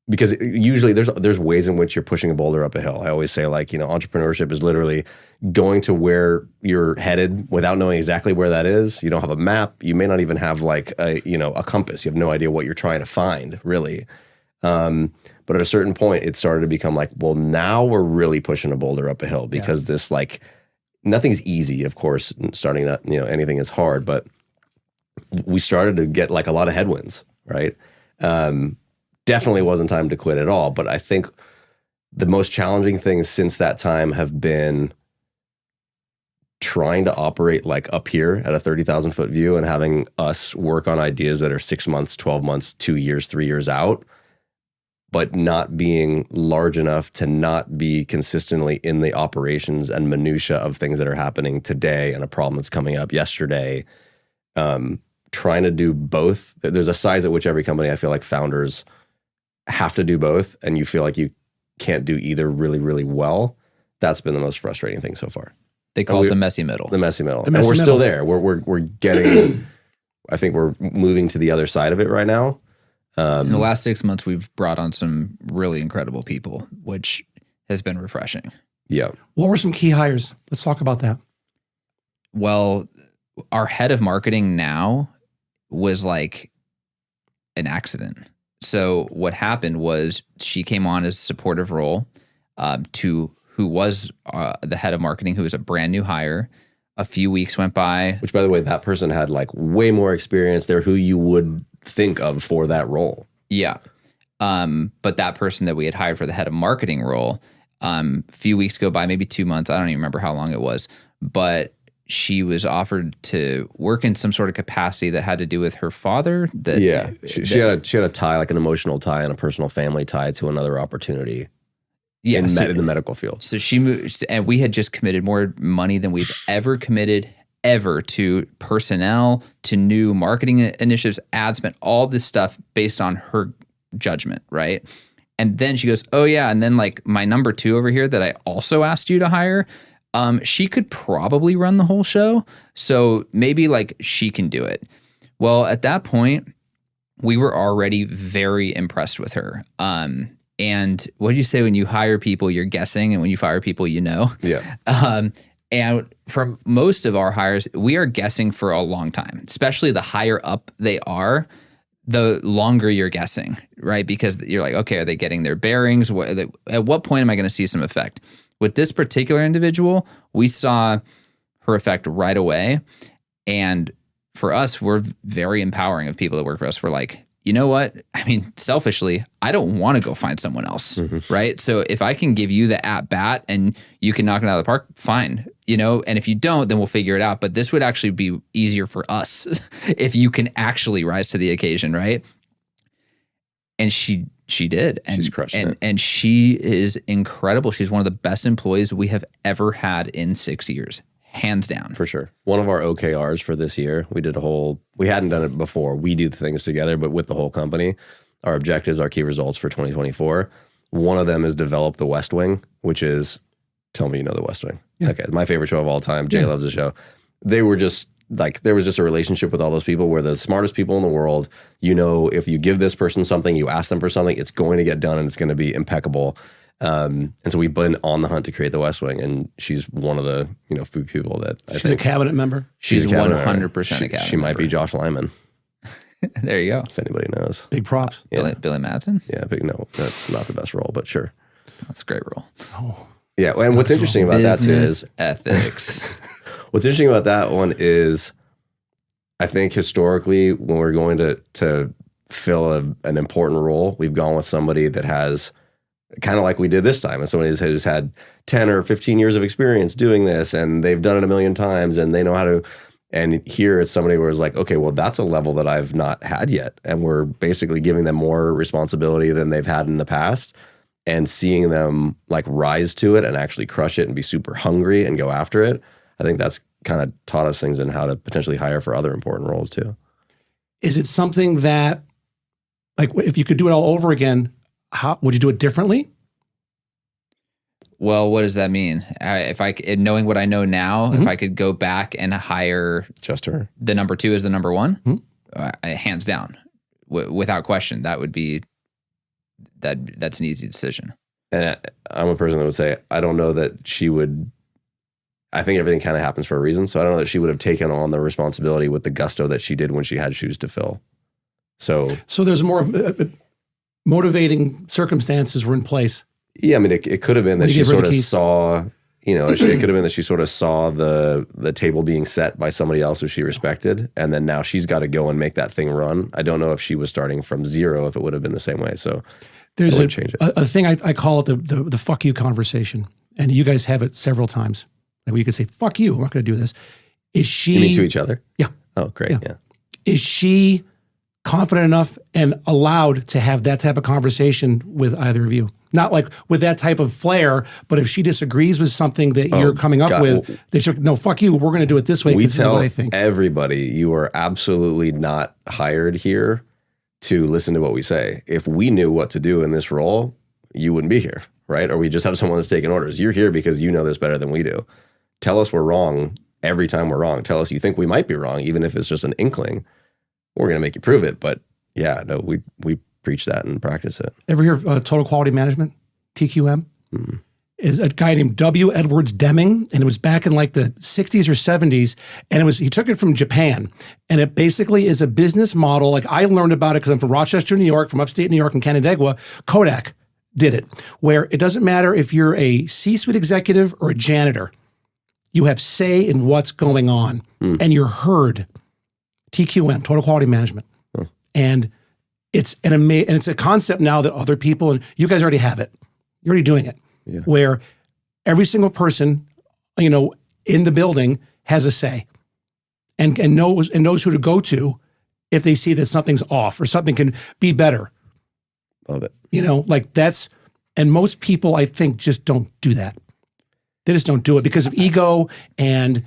Because usually there's ways in which you're pushing a boulder up a hill. I always say, like, entrepreneurship is literally going to where you're headed without knowing exactly where that is. You don't have a map. You may not even have like a compass. You have no idea what you're trying to find, really. But at a certain point, it started to become like, well, now we're really pushing a boulder up a hill, because this, like, nothing's easy, of course. Starting that, anything is hard, but we started to get like a lot of headwinds, right? Definitely wasn't time to quit at all. But I think the most challenging things since that time have been trying to operate like up here at a 30,000 foot view and having us work on ideas that are 6 months, 12 months, 2 years, 3 years out, but not being large enough to not be consistently in the operations and minutia of things that are happening today and a problem that's coming up yesterday. Trying to do both. There's a size at which every company, I feel like founders have to do both, and you feel like you can't do either really, really well. That's been the most frustrating thing so far. They call it the messy middle. The messy middle. And we're still there. We're getting, I think we're moving to the other side of it right now. In the last 6 months, we've brought on some really incredible people, which has been refreshing. Yeah. What were some key hires? Let's talk about that. Well, our head of marketing now was like an accident. So what happened was she came on as a supportive role to who was the head of marketing, who was a brand new hire. A few weeks went by. Which, by the way, that person had like way more experience. They're who you would think of for that role. Yeah. But that person that we had hired for the head of marketing role, a few weeks go by, maybe 2 months. I don't even remember how long it was. But she was offered to work in some sort of capacity that had to do with her father. She had a tie, like an emotional tie and a personal family tie to another opportunity. Yeah, in the medical field. So she moved, and we had just committed more money than we've ever committed to personnel, to new marketing initiatives, ad spend, all this stuff based on her judgment, right? And then she goes, oh yeah, and then like my number 2 over here that I also asked you to hire, she could probably run the whole show, so maybe like she can do it. Well, at that point, we were already very impressed with her. And what do you say when you hire people, you're guessing, and when you fire people, you know? Yeah. And from most of our hires, we are guessing for a long time, especially the higher up they are, the longer you're guessing, right? Because you're like, okay, are they getting their bearings? At what point am I going to see some effect? With this particular individual, we saw her effect right away. And for us, we're very empowering of people that work for us. We're like, you know what? I mean, selfishly, I don't want to go find someone else, right? So if I can give you the at bat and you can knock it out of the park, fine, and if you don't, then we'll figure it out. But this would actually be easier for us if you can actually rise to the occasion, right? And she did. And she's crushing it. And she is incredible. She's one of the best employees we have ever had in 6 years. Hands down. For sure. One of our OKRs for this year, we hadn't done it before. We do things together, but with the whole company, our objectives, our key results for 2024. One of them is develop the West Wing, which is, tell me you know the West Wing. Yeah. Okay. My favorite show of all time. Jay loves the show. They were just like, there was just a relationship with all those people where the smartest people in the world, if you give this person something, you ask them for something, it's going to get done and it's going to be impeccable. And so we've been on the hunt to create the West Wing, and she's one of the few people that I think. She's a cabinet member. She's 100% a cabinet member. She might be Josh Lyman. There you go. If anybody knows. Big props. Yeah. Billy Madsen? Yeah, no, that's not the best role, but sure. That's a great role. Oh, yeah, and what's interesting about that too is ethics. What's interesting about that one is, I think historically, when we're going to fill an important role, we've gone with somebody that has, kind of like we did this time, and somebody who's had 10 or 15 years of experience doing this, and they've done it a million times, and they know how to. And here it's somebody where it's like, okay, well, that's a level that I've not had yet, and we're basically giving them more responsibility than they've had in the past, and seeing them like rise to it and actually crush it and be super hungry and go after it. I think that's kind of taught us things in how to potentially hire for other important roles too. Is it something that, like, if you could do it all over again, how would you do it differently? Well, what does that mean? Knowing what I know now, if I could go back and hire Just her. the number 2 as the number 1, hands down, without question, that would be that's an easy decision. And I'm a person that would say, I don't know that she would. I think everything kind of happens for a reason. So I don't know that she would have taken on the responsibility with the gusto that she did when she had shoes to fill. So there's more motivating circumstances were in place. Yeah, I mean, it could have been that she sort of saw, it could have been that she sort of saw the table being set by somebody else who she respected, and then now she's got to go and make that thing run. I don't know if she was starting from zero, if it would have been the same way. So there's a thing I call it the fuck you conversation, and you guys have it several times. Like you could say, fuck you, I'm not going to do this. Is she... You mean to each other? Yeah. Oh, great, yeah. Is she confident enough and allowed to have that type of conversation with either of you? Not like with that type of flair, but if she disagrees with something that you're coming up with, they should, no, fuck you, we're going to do it this way because this is what I think. Everybody, you are absolutely not hired here to listen to what we say. If we knew what to do in this role, you wouldn't be here, right? Or we just have someone that's taking orders. You're here because you know this better than we do. Tell us we're wrong every time we're wrong. Tell us you think we might be wrong, even if it's just an inkling. We're going to make you prove it. But yeah, no, we preach that and practice it. Ever hear of Total Quality Management, TQM? Mm-hmm. Is a guy named W. Edwards Deming, and it was back in like the 60s or 70s, and he took it from Japan, and it basically is a business model. Like I learned about it because I'm from Rochester, New York, from upstate New York and Canandaigua. Kodak did it, where it doesn't matter if you're a C-suite executive or a janitor. You have say in what's going on, and you're heard. TQM, Total Quality Management, and it's it's a concept now that other people, and you guys already have it. You're already doing it, where every single person, in the building has a say, and knows who to go to if they see that something's off or something can be better. Love it. Like that's, and most people I think just don't do that. They just don't do it because of ego and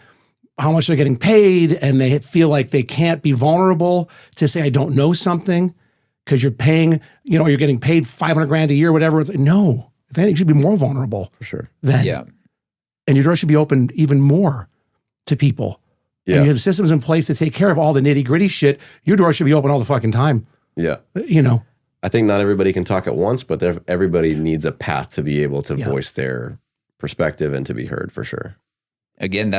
how much they're getting paid, and they feel like they can't be vulnerable to say, I don't know something, because you're paying, you're getting paid $500,000 a year, whatever. It's like, no, if anything, you should be more vulnerable. For sure. Then. Yeah. And your door should be open even more to people. Yeah. And you have systems in place to take care of all the nitty gritty shit. Your door should be open all the fucking time. Yeah. I think not everybody can talk at once, but everybody needs a path to be able to voice their perspective and to be heard, for sure. Again,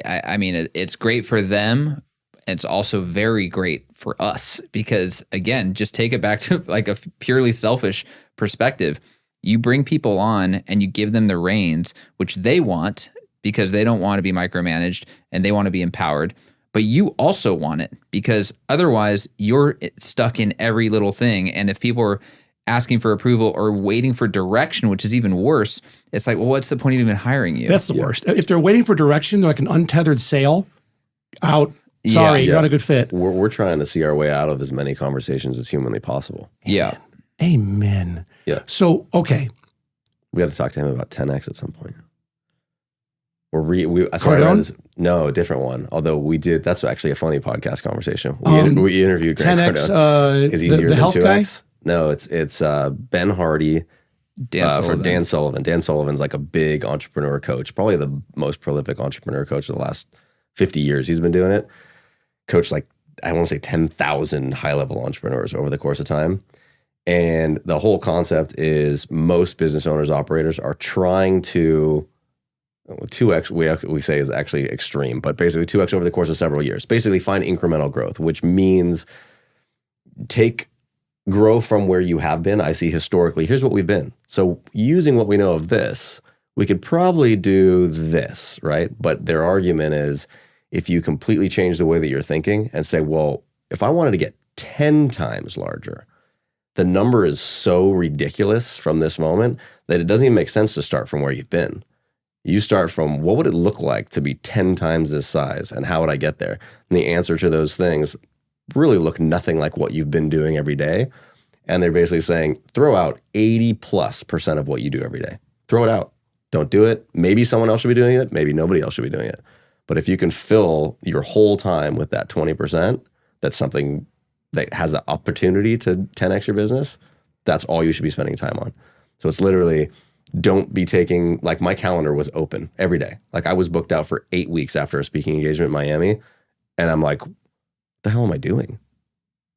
it's great for them. It's also very great for us because, again, just take it back to like a purely selfish perspective. You bring people on and you give them the reins, which they want because they don't want to be micromanaged and they want to be empowered. But you also want it because otherwise you're stuck in every little thing. And if people are asking for approval or waiting for direction, which is even worse, it's like, well, what's the point of even hiring you? That's the worst. If they're waiting for direction, they're like an untethered sail out. Sorry, you're not a good fit. We're trying to see our way out of as many conversations as humanly possible. Yeah. Amen. Yeah. So, okay. We got to talk to him about 10X at some point. No, different one. Although we did, that's actually a funny podcast conversation. We interviewed Grant 10X, Cardone. Is easier the than health 2X? guy? No, it's Ben Hardy for Dan Sullivan. Dan Sullivan's like a big entrepreneur coach, probably the most prolific entrepreneur coach of the last 50 years. He's been doing it. Coached like, I want to say 10,000 high-level entrepreneurs over the course of time. And the whole concept is most business owners, operators are trying to 2X, we say is actually extreme, but basically 2X over the course of several years. Basically find incremental growth, which means grow from where you have been. I see historically, here's what we've been. So using what we know of this, we could probably do this, right? But their argument is if you completely change the way that you're thinking and say, well, if I wanted to get 10 times larger, the number is so ridiculous from this moment that it doesn't even make sense to start from where you've been. You start from what would it look like to be 10 times this size and how would I get there? And the answer to those things really look nothing like what you've been doing every day. And they're basically saying, throw out 80+% of what you do every day. Throw it out. Don't do it. Maybe someone else should be doing it. Maybe nobody else should be doing it. But if you can fill your whole time with that 20%, that's something that has the opportunity to 10X your business, that's all you should be spending time on. So it's literally don't be taking, like, my calendar was open every day. Like, I was booked out for 8 weeks after a speaking engagement in Miami. And I'm like, what the hell am I doing?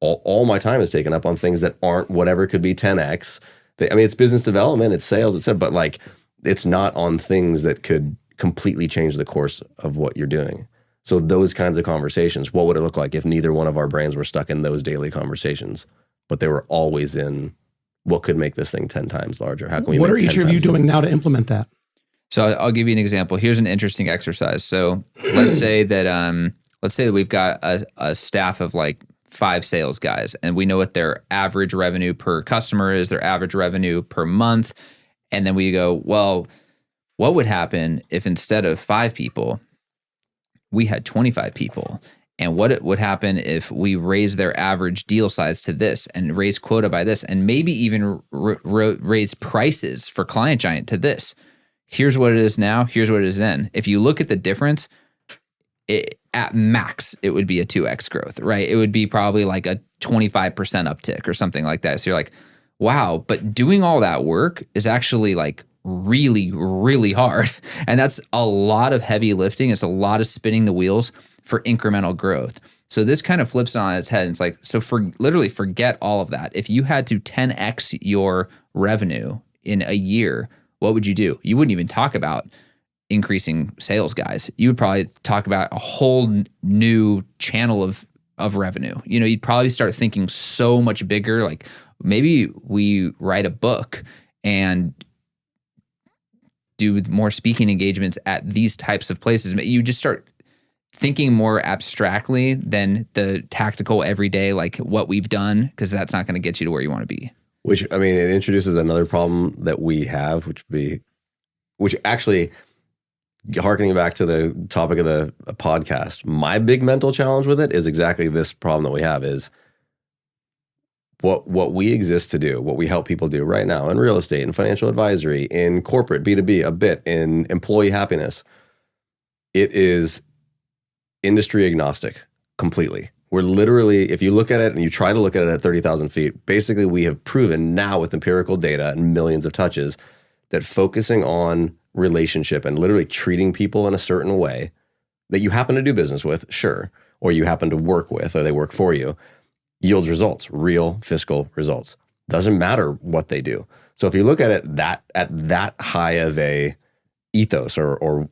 All my time is taken up on things that aren't whatever could be 10x. I mean, it's business development, it's sales, etc. But like, it's not on things that could completely change the course of what you're doing. So those kinds of conversations, what would it look like if neither one of our brains were stuck in those daily conversations, but they were always in what could make this thing 10 times larger? How can we? What make are each of you doing now to implement that? So I'll give you an example. Here's an interesting exercise. So let's say that we've got a staff of like 5 sales guys, and we know what their average revenue per customer is, their average revenue per month. And then we go, well, what would happen if instead of 5 people, we had 25 people? And what would happen if we raise their average deal size to this and raise quota by this, and maybe even raise prices for Client Giant to this? Here's what it is now. Here's what it is then. If you look at the difference, at max, it would be a 2x growth, right? It would be probably like a 25% uptick or something like that. So you're like, wow, but doing all that work is actually like really, really hard. And that's a lot of heavy lifting. It's a lot of spinning the wheels for incremental growth. So this kind of flips it on its head. It's like, so literally forget all of that. If you had to 10x your revenue in a year, what would you do? You wouldn't even talk about increasing sales guys. You would probably talk about a whole new channel of revenue. You know, you'd probably start thinking so much bigger. Like maybe we write a book and do more speaking engagements at these types of places. You just start thinking more abstractly than the tactical everyday, like what we've done, because that's not going to get you to where you want to be. Which, I mean, it introduces another problem that we have, which actually, harkening back to the topic of the podcast, my big mental challenge with it is exactly this problem that we have is what we exist to do, what we help people do right now in real estate, in financial advisory, in corporate B2B, a bit in employee happiness. It is industry agnostic completely. We're literally, if you look at it and you try to look at it at 30,000 feet, basically we have proven now with empirical data and millions of touches that focusing on relationship and literally treating people in a certain way that you happen to do business with, sure, or you happen to work with, or they work for you, yields results, real fiscal results. Doesn't matter what they do. So if you look at it at that high of a ethos or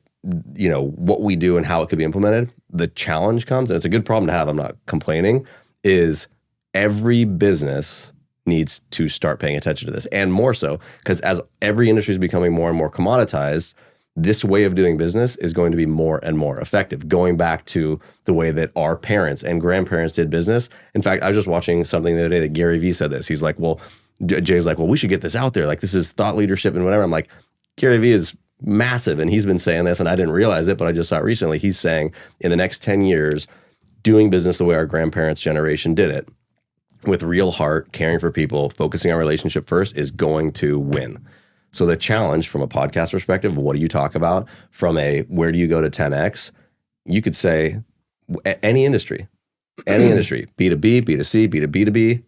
you know what we do and how it could be implemented, the challenge comes, and it's a good problem to have, I'm not complaining, is every business needs to start paying attention to this, and more so because as every industry is becoming more and more commoditized, this way of doing business is going to be more and more effective, going back to the way that our parents and grandparents did business. In fact, I was just watching something the other day that Gary Vee said this. He's like, well, Jay's like, well, we should get this out there. Like, this is thought leadership and whatever. I'm like, Gary Vee is massive, and he's been saying this, and I didn't realize it, but I just saw it recently. He's saying in the next 10 years, doing business the way our grandparents' generation did it, with real heart, caring for people, focusing on relationship first, is going to win. So the challenge from a podcast perspective, what do you talk about? From a where do you go to 10x? You could say any industry, B2B, B2C, B2B2B.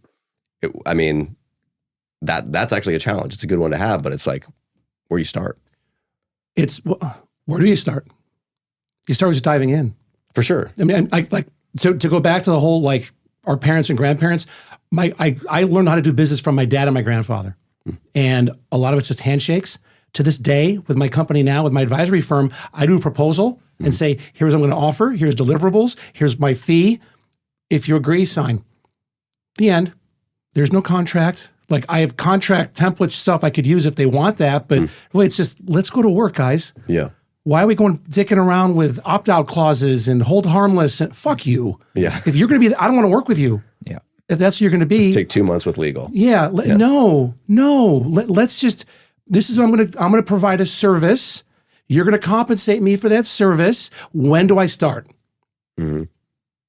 I mean, that's actually a challenge. It's a good one to have, but it's like, where do you start? Where do you start? You start with just diving in. For sure. I mean, so to go back to the whole, like, our parents and grandparents, I learned how to do business from my dad and my grandfather. And a lot of it's just handshakes. To this day, with my company now, with my advisory firm, I do a proposal and say, here's what I'm going to offer, here's deliverables, here's my fee. If you agree, sign. The end. There's no contract. Like, I have contract template stuff I could use if they want that, but really it's just, let's go to work, guys. Yeah. Why are we going dicking around with opt-out clauses and hold harmless? And fuck you. Yeah. If you're going to be, I don't want to work with you. Yeah. If that's what you're going to be. Let's take 2 months with legal. Yeah. No. Let's just, this is what I'm going to provide a service. You're going to compensate me for that service. When do I start? Mm-hmm.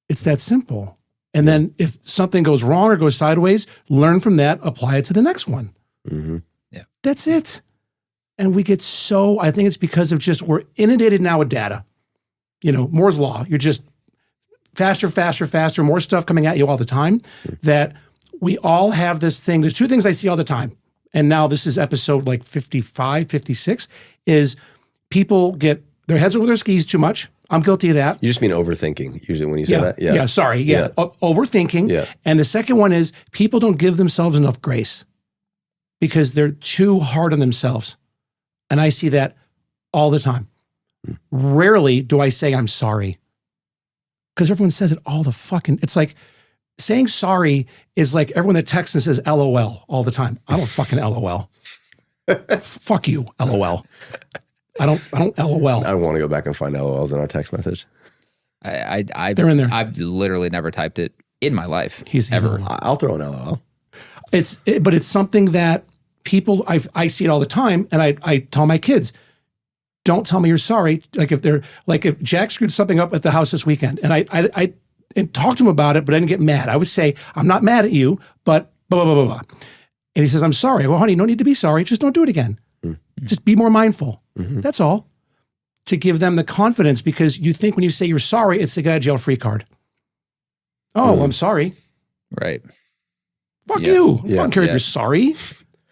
It's that simple. And then if something goes wrong or goes sideways, learn from that, apply it to the next one. Mm-hmm. Yeah. That's it. And we get so, I think it's because of just, we're inundated now with data. You know, Moore's Law. You're just faster, more stuff coming at you all the time, that we all have this thing. There's 2 things I see all the time. and now this is episode like 55, 56, is people get their heads over their skis too much. I'm guilty of that. You just mean overthinking usually when you say that? Yeah, sorry. Yeah. Overthinking. Yeah. And the second one is people don't give themselves enough grace because they're too hard on themselves. And I see that all the time. Rarely do I say I'm sorry because everyone says it all the fucking, it's like saying sorry is like everyone that texts and says LOL all the time. I don't fucking LOL. Fuck you, LOL. I don't LOL. I want to go back and find LOLs in our text message. They're in there. I've literally never typed it in my life. He's ever. I'll throw an LOL. But it's something that people, I see it all the time, and I tell my kids, don't tell me you're sorry. Like if Jack screwed something up at the house this weekend, and I talked to him about it, but I didn't get mad. I would say, I'm not mad at you, but blah, blah, blah, blah, blah. And he says, I'm sorry. Well, honey, no need to be sorry. Just don't do it again. Just be more mindful. That's all. To give them the confidence, because you think when you say you're sorry, it's the get out of jail free card. Oh, I'm sorry. Right. Fuck you. I don't care if you're sorry.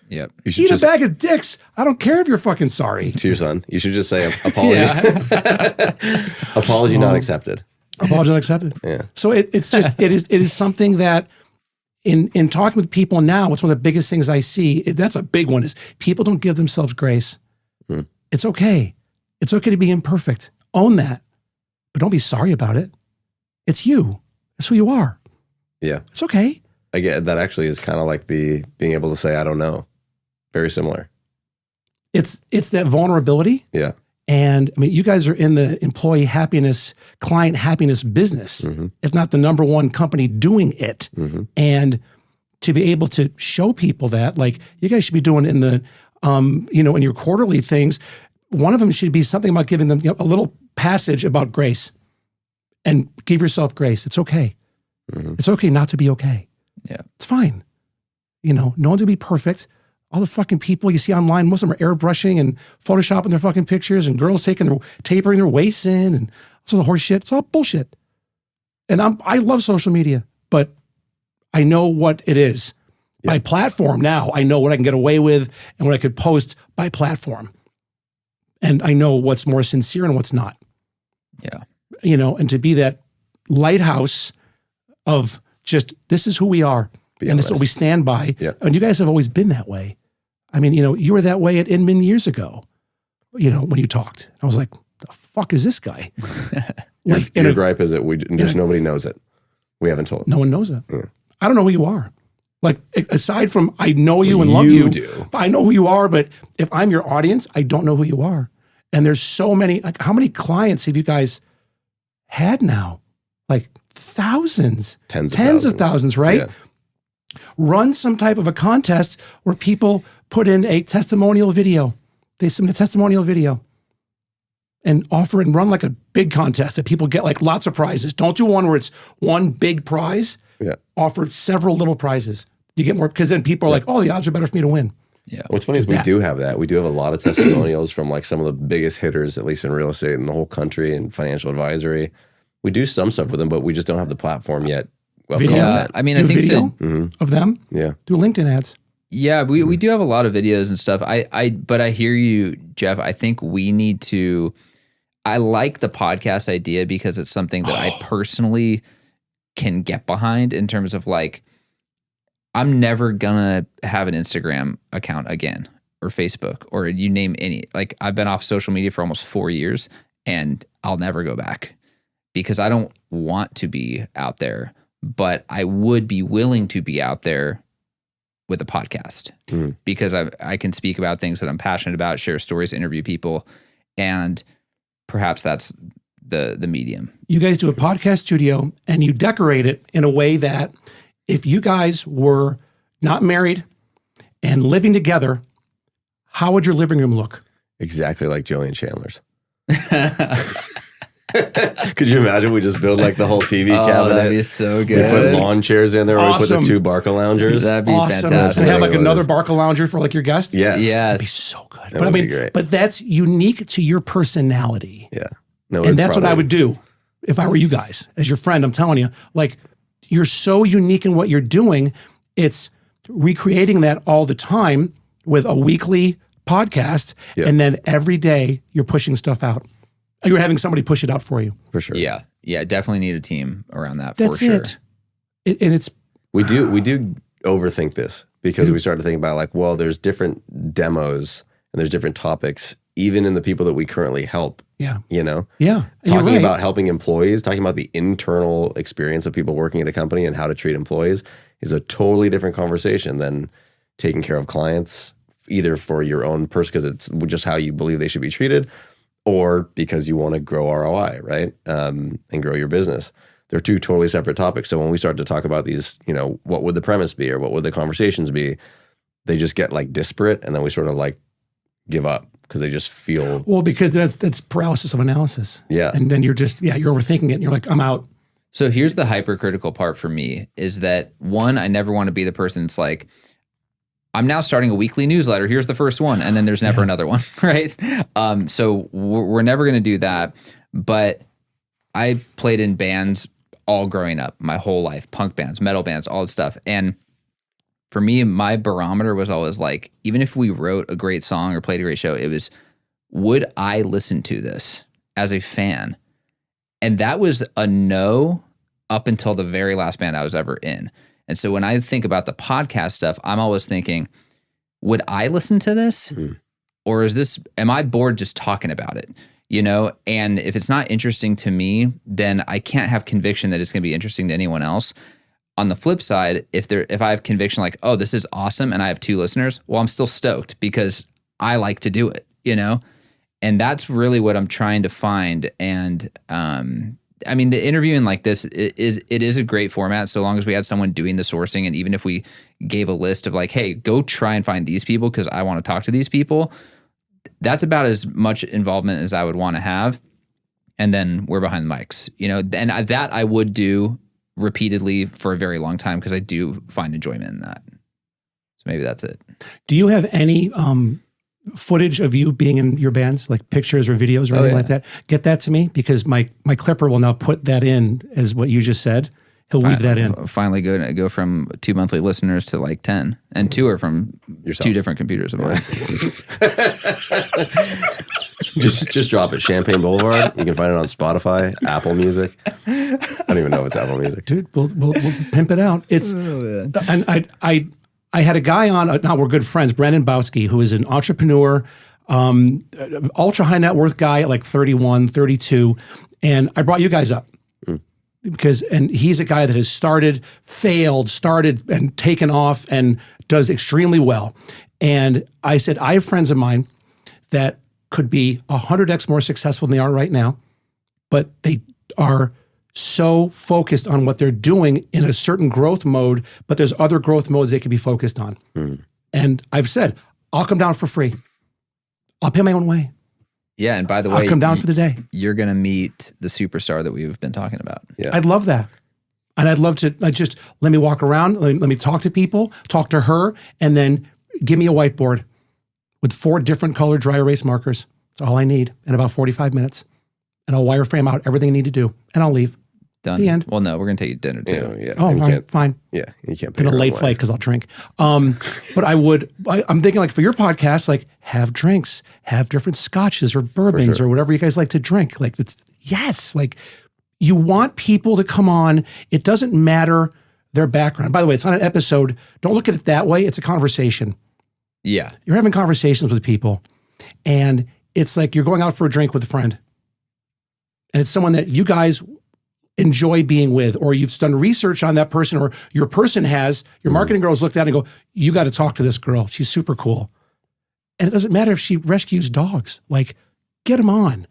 Yep. You should Eat a bag of dicks. I don't care if you're fucking sorry. to your son. You should just say apology. Apology not accepted. Apology not accepted. Yeah. So it's just it is something that in talking with people now, it's one of the biggest things I see. That's a big one, is people don't give themselves grace. It's okay. It's okay to be imperfect. Own that. But don't be sorry about it. It's you. That's who you are. Yeah. It's okay. I get that. Actually is kind of like the being able to say I don't know. Very similar. It's that vulnerability. Yeah. And I mean, you guys are in the employee happiness, client happiness business, if not the number one company doing it. And to be able to show people that, like, you guys should be doing in the, in your quarterly things, one of them should be something about giving them a little passage about grace, and give yourself grace. It's okay. It's okay not to be okay. Yeah. It's fine. No one's gonna be perfect. All the fucking people you see online, most of them are airbrushing and photoshopping their fucking pictures, and girls tapering their waists in, and all the horse shit. It's all bullshit. And I love social media, but I know what it is. Yeah. By platform now, I know what I can get away with and what I could post by platform. And I know what's more sincere and what's not. Yeah. And to be that lighthouse of just, this is who we are. And this is what we stand by. Yeah. And you guys have always been that way. I mean, you were that way at Inman years ago, when you talked. I was like, the fuck is this guy? Your gripe is that nobody knows it. We haven't told. No one knows it. Yeah. I don't know who you are. Like, aside from I know you and love you. You do. I know who you are, but if I'm your audience, I don't know who you are. And there's so many, like, how many clients have you guys had now? Like thousands. Tens of thousands, right? Yeah. Run some type of a contest where people put in a testimonial video. They submit a testimonial video and offer and run like a big contest that people get like lots of prizes. Don't do one where it's one big prize. Yeah. Offer several little prizes. You get more, because then people are like, oh, the odds are better for me to win. Yeah. What's funny is we do have that. We do have a lot of testimonials from like some of the biggest hitters, at least in real estate in the whole country, and financial advisory. We do some stuff with them, but we just don't have the platform yet. Yeah. I mean, Do I think video of them. Yeah. Do LinkedIn ads. Yeah, we do have a lot of videos and stuff. But I hear you, Jeff. I think we need to. I like the podcast idea because it's something that I personally can get behind in terms of like, I'm never gonna have an Instagram account again, or Facebook, or you name any. Like, I've been off social media for almost 4 years, and I'll never go back because I don't want to be out there, but I would be willing to be out there with a podcast because I can speak about things that I'm passionate about, share stories, interview people, and perhaps that's the medium. You guys do a podcast studio and you decorate it in a way that if you guys were not married and living together, how would your living room look? Exactly like Joey and Chandler's. Could you imagine we just build like the whole TV cabinet? That'd be so We good. put lawn chairs in there, or we put Awesome. the 2 Barca loungers. That'd be Awesome. fantastic. They have like What it another is. Barca lounger for like your guest. Yes. Yes. That'd be so good. That would be great. But that's unique to your personality. Yeah. No, And that's what I would do if I were you guys. As your friend, I'm telling you, like, you're so unique in what you're doing. It's recreating that all the time. with a weekly podcast, and then every day you're pushing stuff out. You're having somebody push it out for you. For sure. Yeah. Yeah. Definitely need a team around that. That's for sure. it. And it's We do overthink this because we start to think about like, well, there's different demos and there's different topics, even in the people that we currently help. Yeah. You know? Yeah. And Talking you're right. about helping employees, talking about the internal experience of people working at a company and how to treat employees is a totally different conversation than taking care of clients, either for your own person, because it's just how you believe they should be treated, or because you want to grow ROI, right? And grow your business. They're two totally separate topics. So when we start to talk about these, you know, what would the premise be or what would the conversations be, they just get like disparate, and then we sort of like give up because they just feel. Well, because that's paralysis of analysis. Yeah. And then you're just, you're overthinking it. And you're like, I'm out. So here's the hypercritical part for me is that one, I never want to be the person that's like, I'm now starting a weekly newsletter. Here's the first one. And then there's never another one, right? So we're never going to do that. But I played in bands all growing up, my whole life, punk bands, metal bands, all that stuff. And for me, my barometer was always like, even if we wrote a great song or played a great show, it was, would I listen to this as a fan? And that was a no up until the very last band I was ever in. And so when I think about the podcast stuff, I'm always thinking, would I listen to this? Or am I bored just talking about it? You know, and if it's not interesting to me, then I can't have conviction that it's going to be interesting to anyone else. On the flip side, if I have conviction like, oh, this is awesome, and I have 2 listeners, well, I'm still stoked because I like to do it, you know? And that's really what I'm trying to find. And I mean, the interviewing like this it is a great format so long as we had someone doing the sourcing, and even if we gave a list of like, hey, go try and find these people because I want to talk to these people, that's about as much involvement as I would want to have. And then we're behind the mics, you know, and that I would do repeatedly for a very long time because I do find enjoyment in that. So maybe that's it. Do you have any footage of you being in your bands, like pictures or videos or anything like that? Get that to me, because my clipper will now put that in as what you just said. He'll weave that in. Finally go from 2 monthly listeners to like 10, and 2 are from Yourself. 2 different computers of mine. just drop it. Champagne Boulevard. You can find it on Spotify, Apple Music. I don't even know if it's Apple Music. Dude, we'll pimp it out. It's and I had a guy on. Now we're good friends, Brandon Bowski, who is an entrepreneur, ultra high net worth guy at like 31, 32, and I brought you guys up. And he's a guy that has started and taken off and does extremely well. And I said, I have friends of mine that could be 100x more successful than they are right now, but they are so focused on what they're doing in a certain growth mode, but there's other growth modes they could be focused on. And I've said, I'll come down for free. I'll pay my own way. Yeah, and by the way, I'll come down for the day. You're going to meet the superstar that we've been talking about. Yeah. I'd love that. And I'd love to just let me walk around, let me talk to people, talk to her, and then give me a whiteboard with 4 different colored dry erase markers. That's all I need in about 45 minutes. And I'll wireframe out everything I need to do, and I'll leave. Done. The end. Well, no, we're going to take you to dinner too. Yeah. Oh, You all right, can't- fine. Yeah, you can't pay In a your late own flight way. because I'll drink. But I'm thinking like for your podcast, like have drinks, have different scotches or bourbons or whatever you guys like to drink. Like like you want people to come on. It doesn't matter their background. By the way, it's not an episode. Don't look at it that way. It's a conversation. Yeah. You're having conversations with people, and it's like you're going out for a drink with a friend. And it's someone that you guys enjoy being with, or you've done research on that person, or your person has, your marketing girls looked at it and go, you got to talk to this girl. She's super cool. And it doesn't matter if she rescues dogs, like get them on,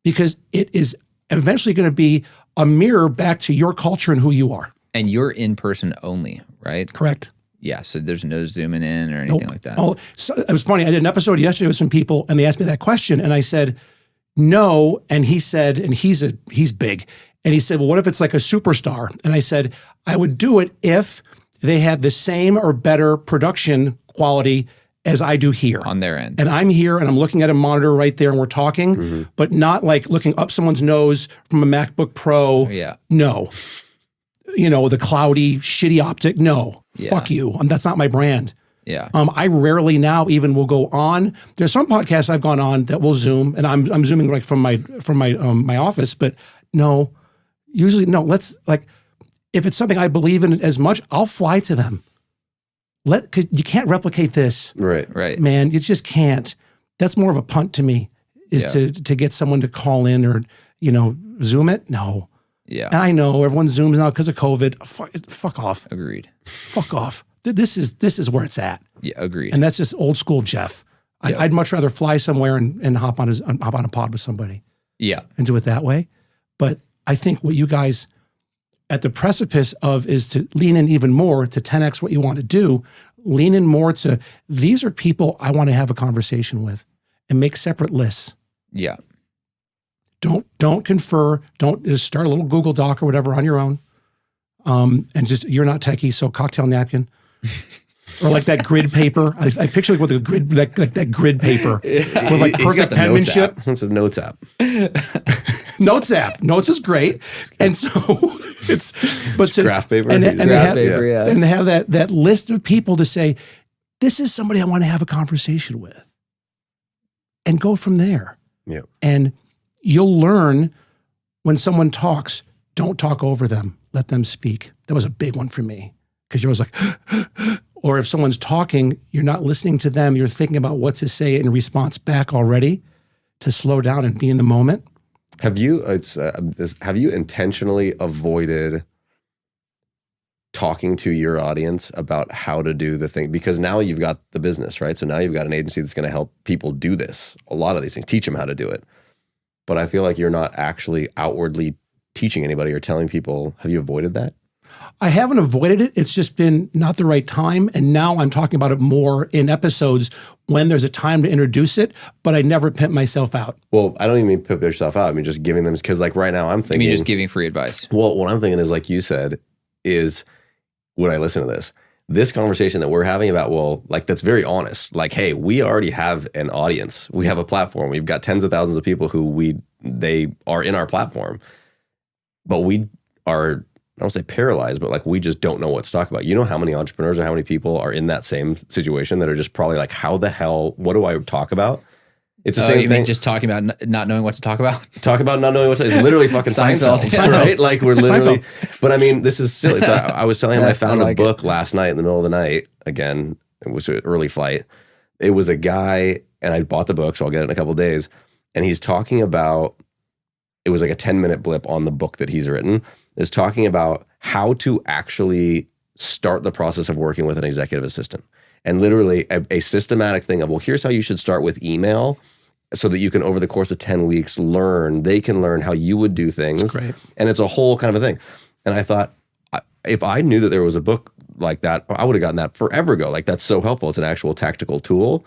because it is eventually going to be a mirror back to your culture and who you are. And you're in person only, right? Correct. Yeah. So there's no zooming in or anything like that. Oh, so it was funny. I did an episode yesterday with some people, and they asked me that question, and I said, no. And he said, and he's big. And he said, well, what if it's like a superstar? And I said, I would do it if they had the same or better production quality as I do here. On their end. And I'm here and I'm looking at a monitor right there and we're talking, but not like looking up someone's nose from a MacBook Pro. Yeah. No. You know, the cloudy, shitty optic. No. Yeah. Fuck you. That's not my brand. Yeah. I rarely now even will go on. There's some podcasts I've gone on that will Zoom, and I'm Zooming like from my office, but no, usually no. Let's like, if it's something I believe in as much, I'll fly to them. Cause you can't replicate this, Right. man. You just can't. That's more of a punt to me, is to get someone to call in or Zoom it. No. Yeah. And I know everyone Zooms now because of COVID. Fuck off. Agreed. Fuck off. This is where it's at. Yeah. Agreed. And that's just old school Jeff. I'd much rather fly somewhere and hop on a pod with somebody. Yeah. And do it that way. But I think what you guys at the precipice of is to lean in even more to 10x what you want to do. Lean in more to, these are people I want to have a conversation with, and make separate lists. Yeah. Don't confer. Don't just start a little Google Doc or whatever on your own. And just, you're not techie, so cocktail napkin. Or like that grid paper. I picture like with a grid, that grid paper with like perfect penmanship. It's a Notes app. Notes app. Notes is great. And so it's, but to, graph paper. and Graph have that list of people to say, this is somebody I want to have a conversation with, and go from there. Yeah. And you'll learn when someone talks, don't talk over them. Let them speak. That was a big one for me, because you're always like, or if someone's talking, you're not listening to them. You're thinking about what to say in response back already, to slow down and be in the moment. Have you intentionally avoided talking to your audience about how to do the thing? Because now you've got the business, right? So now you've got an agency that's going to help people do this. A lot of these things, teach them how to do it. But I feel like you're not actually outwardly teaching anybody or telling people. Have you avoided that? I haven't avoided it. It's just been not the right time. And now I'm talking about it more in episodes when there's a time to introduce it, but I never pimp myself out. Well, I don't even mean pimp yourself out. I mean, just giving them, because like right now I'm thinking. I mean, just giving free advice. Well, what I'm thinking is, like you said, is would I listen to this conversation that we're having about, well, like, that's very honest. Like, hey, we already have an audience. We have a platform. We've got tens of thousands of people who they are in our platform, but we are, I don't say paralyzed, but like, we just don't know what to talk about. You know how many entrepreneurs or how many people are in that same situation that are just probably like, how the hell, what do I talk about? It's the same you thing. mean just talking about not knowing what to talk about? Talk about not knowing what to, it's literally fucking Seinfeld, right? Like, we're literally, but I mean, this is silly. So I was telling him I found a book last night in the middle of the night. Again, it was an early flight. It was a guy, and I bought the book, so I'll get it in a couple of days. And he's talking about, it was like a 10-minute blip on the book that he's written, is talking about how to actually start the process of working with an executive assistant. And literally a systematic thing of, well, here's how you should start with email, so that you can, over the course of 10 weeks, they can learn how you would do things. That's great. And it's a whole kind of a thing. And I thought, if I knew that there was a book like that, I would have gotten that forever ago. Like, that's so helpful. It's an actual tactical tool.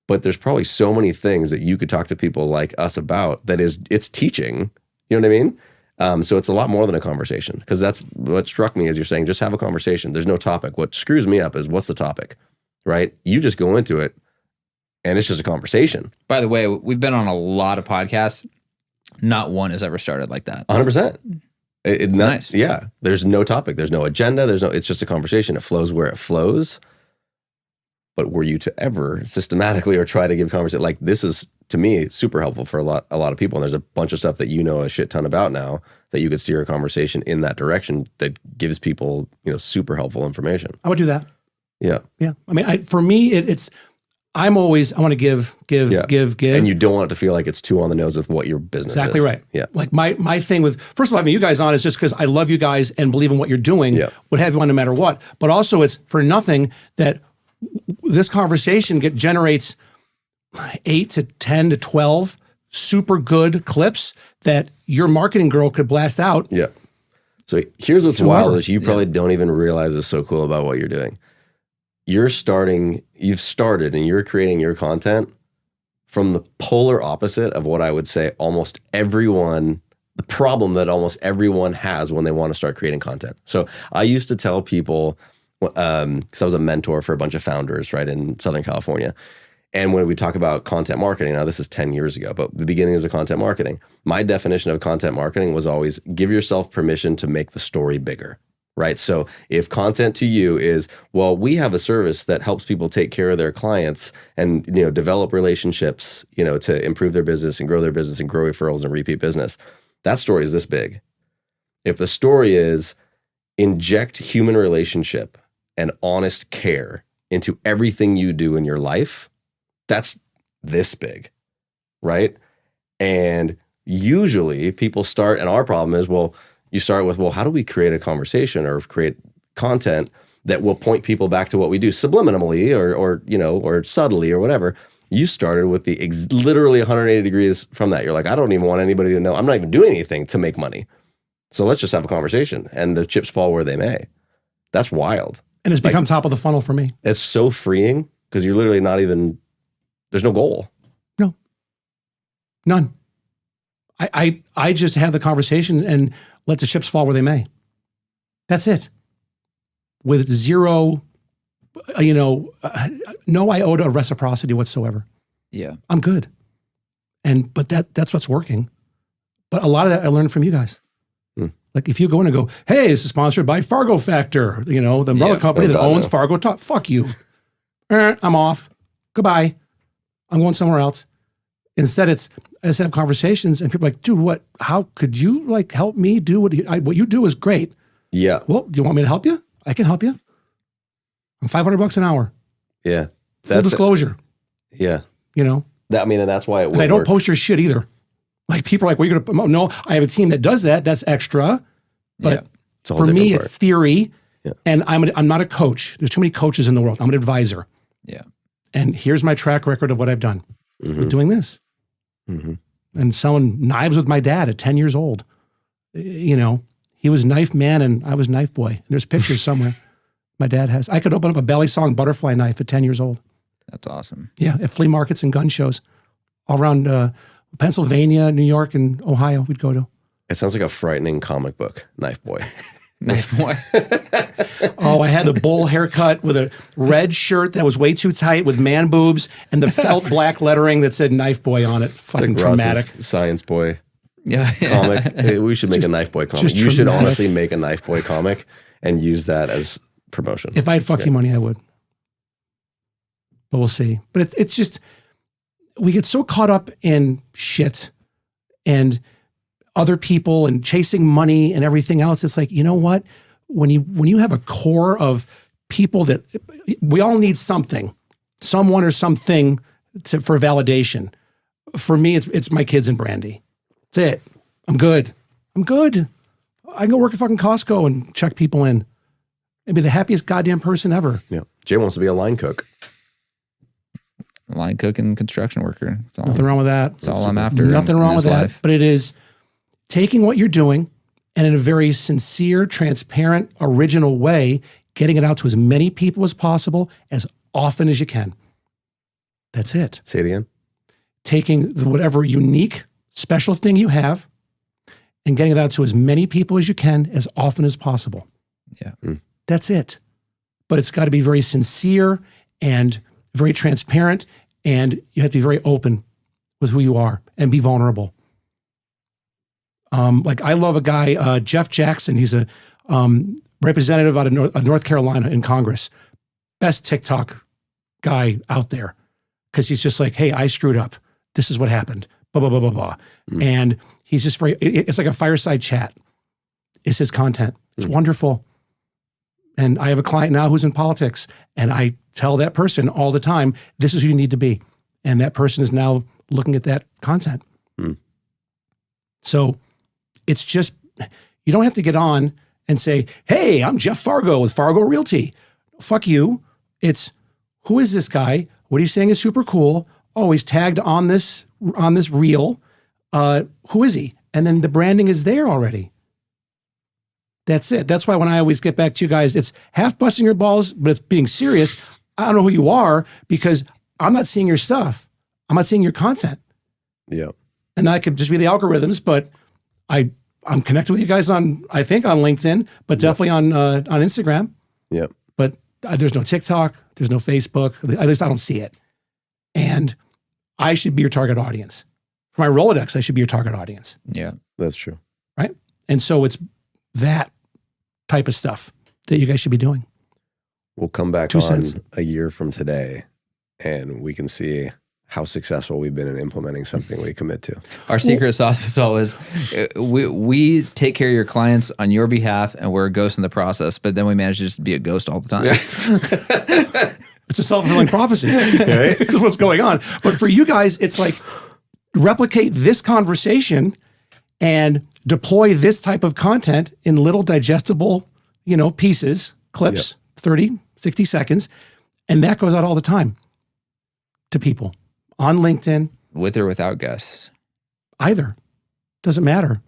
But there's probably so many things that you could talk to people like us about that it's teaching. You know what I mean? So it's a lot more than a conversation, because that's what struck me as you're saying, just have a conversation. There's no topic. What screws me up is, what's the topic, right? You just go into it, and it's just a conversation. By the way, we've been on a lot of podcasts. Not one has ever started like that. 100%. It's not, nice. Yeah. There's no topic. There's no agenda. It's just a conversation. It flows where it flows. But were you to ever systematically or try to give conversation, like, this is, to me, super helpful for a lot of people. And there's a bunch of stuff that you know a shit ton about now that you could steer a conversation in that direction that gives people, super helpful information. I would do that. Yeah. Yeah. I mean, for me, it's, I want to give. And you don't want it to feel like it's too on the nose with what your business exactly is. Right. Yeah. Like my thing with, first of all, having you guys on is just because I love you guys and believe in what you're doing, would have you on no matter what. But also, it's for nothing that this conversation generates 8 to 10 to 12 super good clips that your marketing girl could blast out. Yeah. So here's what's wild, is you probably don't even realize is so cool about what you're doing. You've started and you're creating your content from the polar opposite of what I would say the problem that almost everyone has when they want to start creating content. So I used to tell people, because I was a mentor for a bunch of founders, right, in Southern California. And when we talk about content marketing, now this is 10 years ago, but the beginnings of content marketing, my definition of content marketing was always give yourself permission to make the story bigger. right? So if content to you is, well, we have a service that helps people take care of their clients and, develop relationships, to improve their business and grow referrals and repeat business. That story is this big. If the story is inject human relationship and honest care into everything you do in your life, that's this big, right? And usually people start, and our problem is, well, you start with, well, how do we create a conversation or create content that will point people back to what we do subliminally or subtly or whatever. You started with the literally 180 degrees from that. You're like, I don't even want anybody to know. I'm not even doing anything to make money. So let's just have a conversation, and the chips fall where they may. That's wild. And it's become top of the funnel for me. It's so freeing because you're literally not even, there's no goal. No, none. I just have the conversation and let the chips fall where they may. That's it. With zero, no iota of reciprocity whatsoever. Yeah. I'm good. But that's what's working. But a lot of that I learned from you guys. Like if you go in and go, hey, this is sponsored by Fargo Factor, the umbrella company that owns Fargo Talk. Fuck you. I'm off. Goodbye. I'm going somewhere else. Instead, I just have conversations and people are like, dude, how could you help me do what you do is great. Yeah. Well, do you want me to help you? I can help you. I'm $500 an hour. Yeah. Full disclosure. Yeah. And that's why it would I don't work. post your shit either. Like people are like, well, you're going to promote. No, I have a team that does that. That's extra. But It's a whole for me, different part. it's theory. Yeah. And I'm not a coach. There's too many coaches in the world. I'm an advisor. Yeah. And here's my track record of what I've done with doing this. Mm-hmm. And selling knives with my dad at 10 years old. He was knife man and I was knife boy. And there's pictures somewhere my dad has. I could open up a belly song butterfly knife at 10 years old. That's awesome. Yeah, at flea markets and gun shows all around Pennsylvania, New York, and Ohio we'd go to. It sounds like a frightening comic book, Knife Boy. Nice boy. Oh, I had the bull haircut with a red shirt that was way too tight with man boobs and the felt black lettering that said Knife Boy on it. Fucking It's like traumatic. Ross's Science Boy Yeah. comic. Hey, we should make a Knife Boy comic. just You should traumatic. honestly make a Knife Boy comic and use that as promotion. If I had fucking money, I would. But we'll see. But it's just, we get so caught up in shit and other people and chasing money and everything else. It's like, you know what? When you have a core of people that we all need something, someone or something for validation. For me, it's my kids and Brandy. That's it. I'm good. I can go work at fucking Costco and check people in and be the happiest goddamn person ever. Yeah. Jay wants to be a line cook. Line cook and construction worker. That's all. Nothing wrong with that. That's all I'm after. Nothing in wrong with this that. life. But it is taking what you're doing and in a very sincere, transparent, original way, getting it out to as many people as possible, as often as you can. That's it. Say it again. Taking whatever unique, special thing you have and getting it out to as many people as you can, as often as possible. Yeah. That's it. But it's got to be very sincere and very transparent, and you have to be very open with who you are and be vulnerable. I love a guy, Jeff Jackson. He's a representative out of North Carolina in Congress. Best TikTok guy out there, because he's just like, hey, I screwed up. This is what happened. Blah, blah, blah, blah, blah. And he's just it's like a fireside chat. It's his content. It's wonderful. And I have a client now who's in politics, and I tell that person all the time, this is who you need to be. And that person is now looking at that content. So it's just, you don't have to get on and say, hey, I'm Jeff Fargo with Fargo Realty. Fuck you. It's, who is this guy? What he's saying is super cool. Oh, he's tagged on this reel. Who is he? And then the branding is there already. That's it. That's why when I always get back to you guys, it's half busting your balls, but it's being serious. I don't know who you are because I'm not seeing your stuff. I'm not seeing your content. Yeah. And that could just be the algorithms, but I'm connected with you guys I think on LinkedIn, but definitely on Instagram. Yeah. But there's no TikTok, there's no Facebook. At least I don't see it. And I should be your target audience. For my Rolodex, I should be your target audience. Yeah. That's true. Right? And so it's that type of stuff that you guys should be doing. We'll come back 2 on cents. a year from today, and we can see how successful we've been in implementing something we commit to. Our secret sauce was always we take care of your clients on your behalf, and we're a ghost in the process. But then we manage to just be a ghost all the time. It's a self-fulfilling prophecy. Right? That's what's going on. But for you guys, it's like replicate this conversation and deploy this type of content in little digestible, pieces, clips, 30, 60 seconds. And that goes out all the time to people on LinkedIn. With or without guests. Either. Doesn't matter.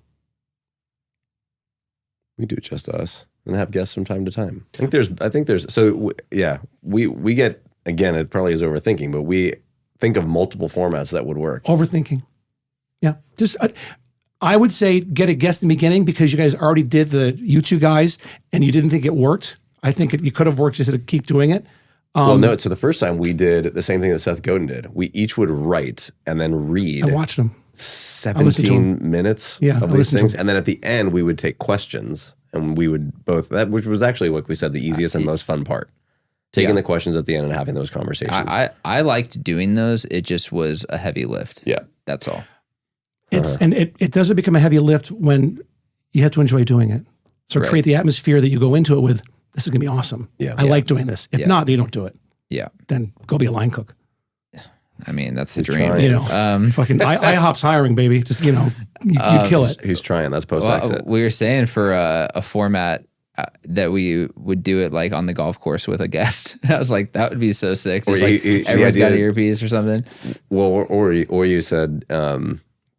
We do it just us and have guests from time to time. I think there's, we get, again, it probably is overthinking, but we think of multiple formats that would work. Overthinking. Yeah. Just, I would say get a guest in the beginning because you guys already did the YouTube guys and you didn't think it worked. I think you could have worked just to keep doing it. Well, no. So the first time we did the same thing that Seth Godin did. We each would write and then read. I watched them. 17 minutes of these things. And then at the end, we would take questions and we would both, which was actually what we said, the easiest and most fun part. Taking the questions at the end and having those conversations. I liked doing those. It just was a heavy lift. Yeah. That's all. And it doesn't become a heavy lift when you have to enjoy doing it. So create the atmosphere that you go into it with, this is going to be awesome. Yeah. I like doing this. If not, then you don't do it. Yeah. Then go be a line cook. I mean, that's the He's dream. trying. Fucking IHOP's hiring, baby. Just, you kill it. He's trying. That's post-exit. We were saying for a format that we would do it like on the golf course with a guest. I was like, that would be so sick. Just everyone's got an earpiece or something. Well, or you said,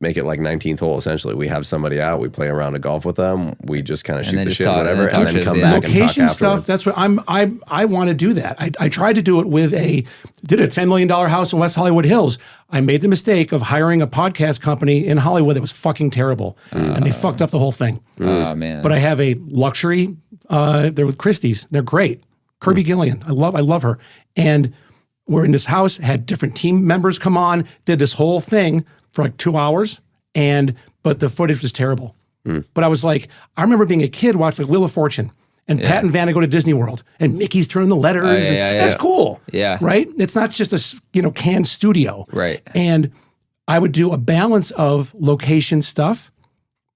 make it like 19th hole, essentially. We have somebody out, we play a round of golf with them, we just kind of shoot the shit, whatever, and then come back and talk location afterwards. stuff, that's what I want to do that. I tried to do it with did a $10 million house in West Hollywood Hills. I made the mistake of hiring a podcast company in Hollywood that was fucking terrible. And they fucked up the whole thing. Oh, man. But I have a luxury, they're with Christie's. They're great. Kirby Gillian. I love her. And we're in this house, had different team members come on, did this whole thing for like 2 hours, but the footage was terrible. But I was like, I remember being a kid watching Wheel of Fortune, and Pat and Vanna go to Disney World, and Mickey's turning the letters. That's cool. Yeah. Right? It's not just a canned studio. Right. And I would do a balance of location stuff,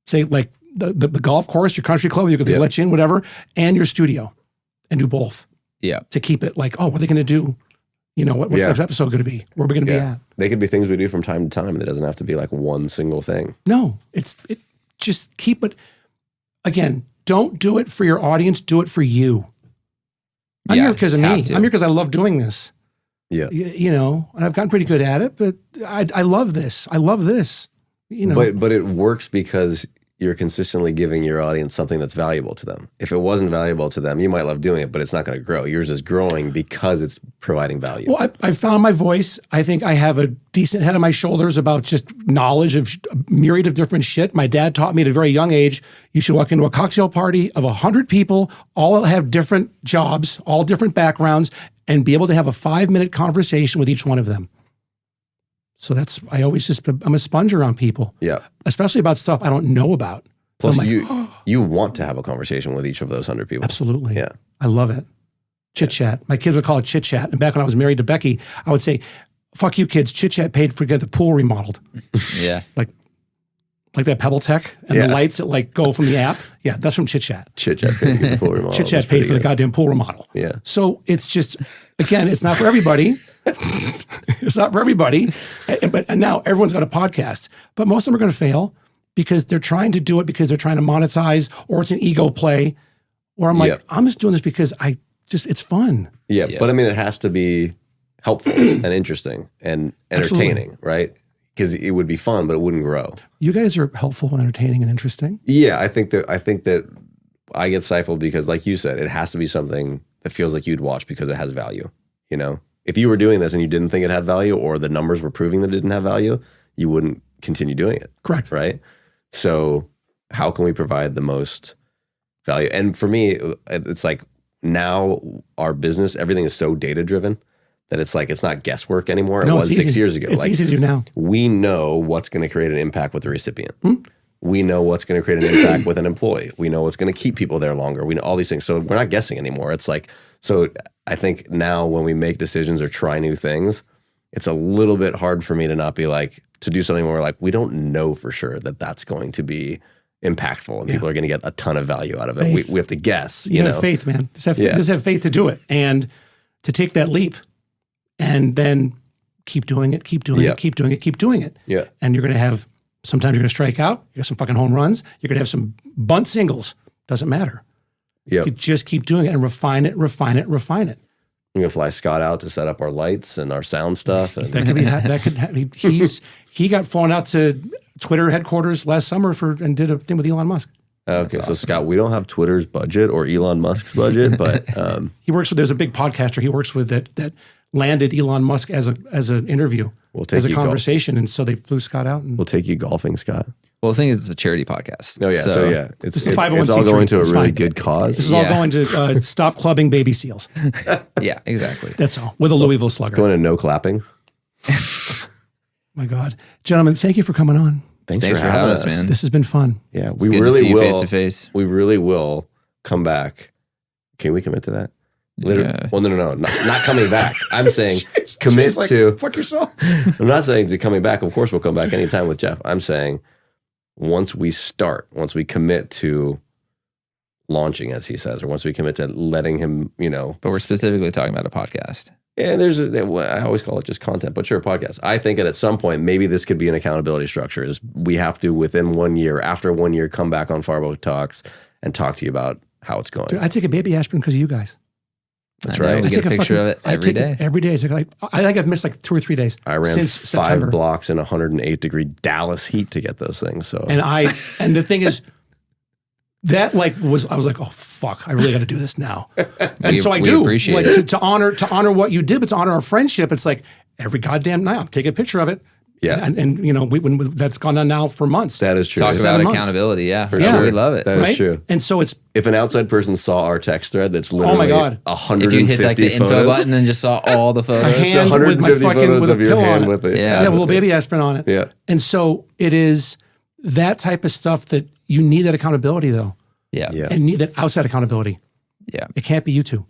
say like the golf course, your country club, you could let you in, whatever, and your studio, and do both. Yeah. To keep it like, what are they going to do? What's the next episode going to be? Where are we going to be at? They could be things we do from time to time. It doesn't have to be like one single thing. No, just keep it. Again, don't do it for your audience. Do it for you. I'm here because of me. I'm here because I love doing this. Yeah. And I've gotten pretty good at it, but I love this. I love this. But it works because you're consistently giving your audience something that's valuable to them. If it wasn't valuable to them, you might love doing it, but it's not going to grow. Yours is growing because it's providing value. Well, I found my voice. I think I have a decent head on my shoulders about just knowledge of a myriad of different shit. My dad taught me at a very young age, you should walk into a cocktail party of 100 people, all have different jobs, all different backgrounds, and be able to have a 5-minute conversation with each one of them. So I always I'm a sponge around people. Yeah. Especially about stuff I don't know about. Plus, you want to have a conversation with each of those 100 people. Absolutely. Yeah. I love it. Chit chat. My kids would call it chit chat. And back when I was married to Becky, I would say, fuck you kids, chit chat paid for get the pool remodeled. Yeah. Like that Pebble Tech and the lights that go from the app. Yeah, that's from chit chat. Chit chat paid for the pool remodel. Chit chat paid for the goddamn pool remodel. Yeah. So it's just, again, it's not for everybody. It's not for everybody. And now everyone's got a podcast. But most of them are going to fail because they're trying to do it because they're trying to monetize, or it's an ego play. Or I'm like, I'm just doing this because it's fun. Yeah. But I mean, it has to be helpful and interesting and entertaining, right? Because it would be fun, but it wouldn't grow. You guys are helpful and entertaining and interesting. Yeah, I think that I get stifled because, like you said, it has to be something that feels like you'd watch because it has value. If you were doing this and you didn't think it had value, or the numbers were proving that it didn't have value, you wouldn't continue doing it. Correct. Right? So how can we provide the most value? And for me, it's like now our business, everything is so data driven that it's like, it's not guesswork anymore. It was 6 years ago. It's easy to do now. We know what's going to create an impact with the recipient. We know what's going to create an impact with an employee. We know what's going to keep people there longer. We know all these things. So we're not guessing anymore. It's like, so I think now when we make decisions or try new things, it's a little bit hard for me to not be like, to do something where we're like, we don't know for sure that that's going to be impactful and people are going to get a ton of value out of it. We have to guess. You have faith, man. Just have faith to do it and to take that leap and then keep doing it, keep doing it, keep doing it, keep doing it. Yeah. And you're going to have, sometimes you're going to strike out. You got some fucking home runs. You're going to have some bunt singles. Doesn't matter. Yeah. You just keep doing it and refine it, refine it, refine it. I'm going to fly Scott out to set up our lights and our sound stuff. And That could be, he got flown out to Twitter headquarters last summer and did a thing with Elon Musk. okay. So Scott, we don't have Twitter's budget or Elon Musk's budget, but he works with, there's a big podcaster he works with that landed Elon Musk as an interview, as a conversation. And so they flew Scott out. And we'll take you golfing, Scott. Well, the thing is, it's a charity podcast. Oh yeah. So yeah, it's a 501c3. It's all going to a It's really fine. good cause. This is all going to stop clubbing baby seals. Yeah, exactly. That's all. With a Louisville Slugger. Going to no clapping. My God. Gentlemen, thank you for coming on. Thanks for having us, man. This has been fun. Yeah, It's good to see you face to face. We really will come back. Can we commit to that? Yeah. Well, no, not coming back. I'm saying commit She's like, to. fuck yourself. I'm not saying to coming back. Of course, we'll come back anytime with Jeff. I'm saying once we commit to launching, as he says, or once we commit to letting him, But we're specifically talking about a podcast. Yeah, I always call it just content, but sure, podcast. I think that at some point, maybe this could be an accountability structure. Is we have to, within 1 year, after 1 year, come back on Fargo Talks and talk to you about how it's going. Dude, I take a baby aspirin because of you guys. That's I know, right. We get a picture of it every day. Every day. I think I've missed like 2 or 3 days. I ran since 5 September. blocks in 108-degree Dallas heat to get those things. So And the thing is, that I was like, oh fuck, I really got to do this now. And so I do. Appreciate like it. to honor what you did, but to honor our friendship, it's like every goddamn night I'm taking a picture of it. Yeah. And when that's gone on now for months. that is true. Talk about 7 months. accountability. Yeah, for sure. sure. We love it. That is right? true. And so it's If an outside person saw our text thread, that's literally my God. 150 If you hit like the info photos. button and just saw all the photos. hand It's with my 150 fucking photos with a of your pill on hand it. with it. Yeah. with a little baby aspirin on it. Yeah. And so it is that type of stuff that you need that accountability though. Yeah. Yeah. And need that outside accountability. Yeah. It can't be you two.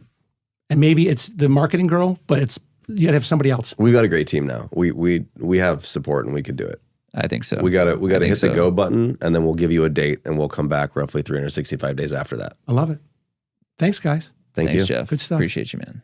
And maybe it's the marketing girl, but you gotta have somebody else. We've got a great team now. We have support and we could do it. I think so. We gotta think hit the so. go button and then we'll give you a date and we'll come back roughly 365 days after that. I love it. Thanks, guys. Thank Thanks, you. Jeff. Good stuff. Appreciate you, man.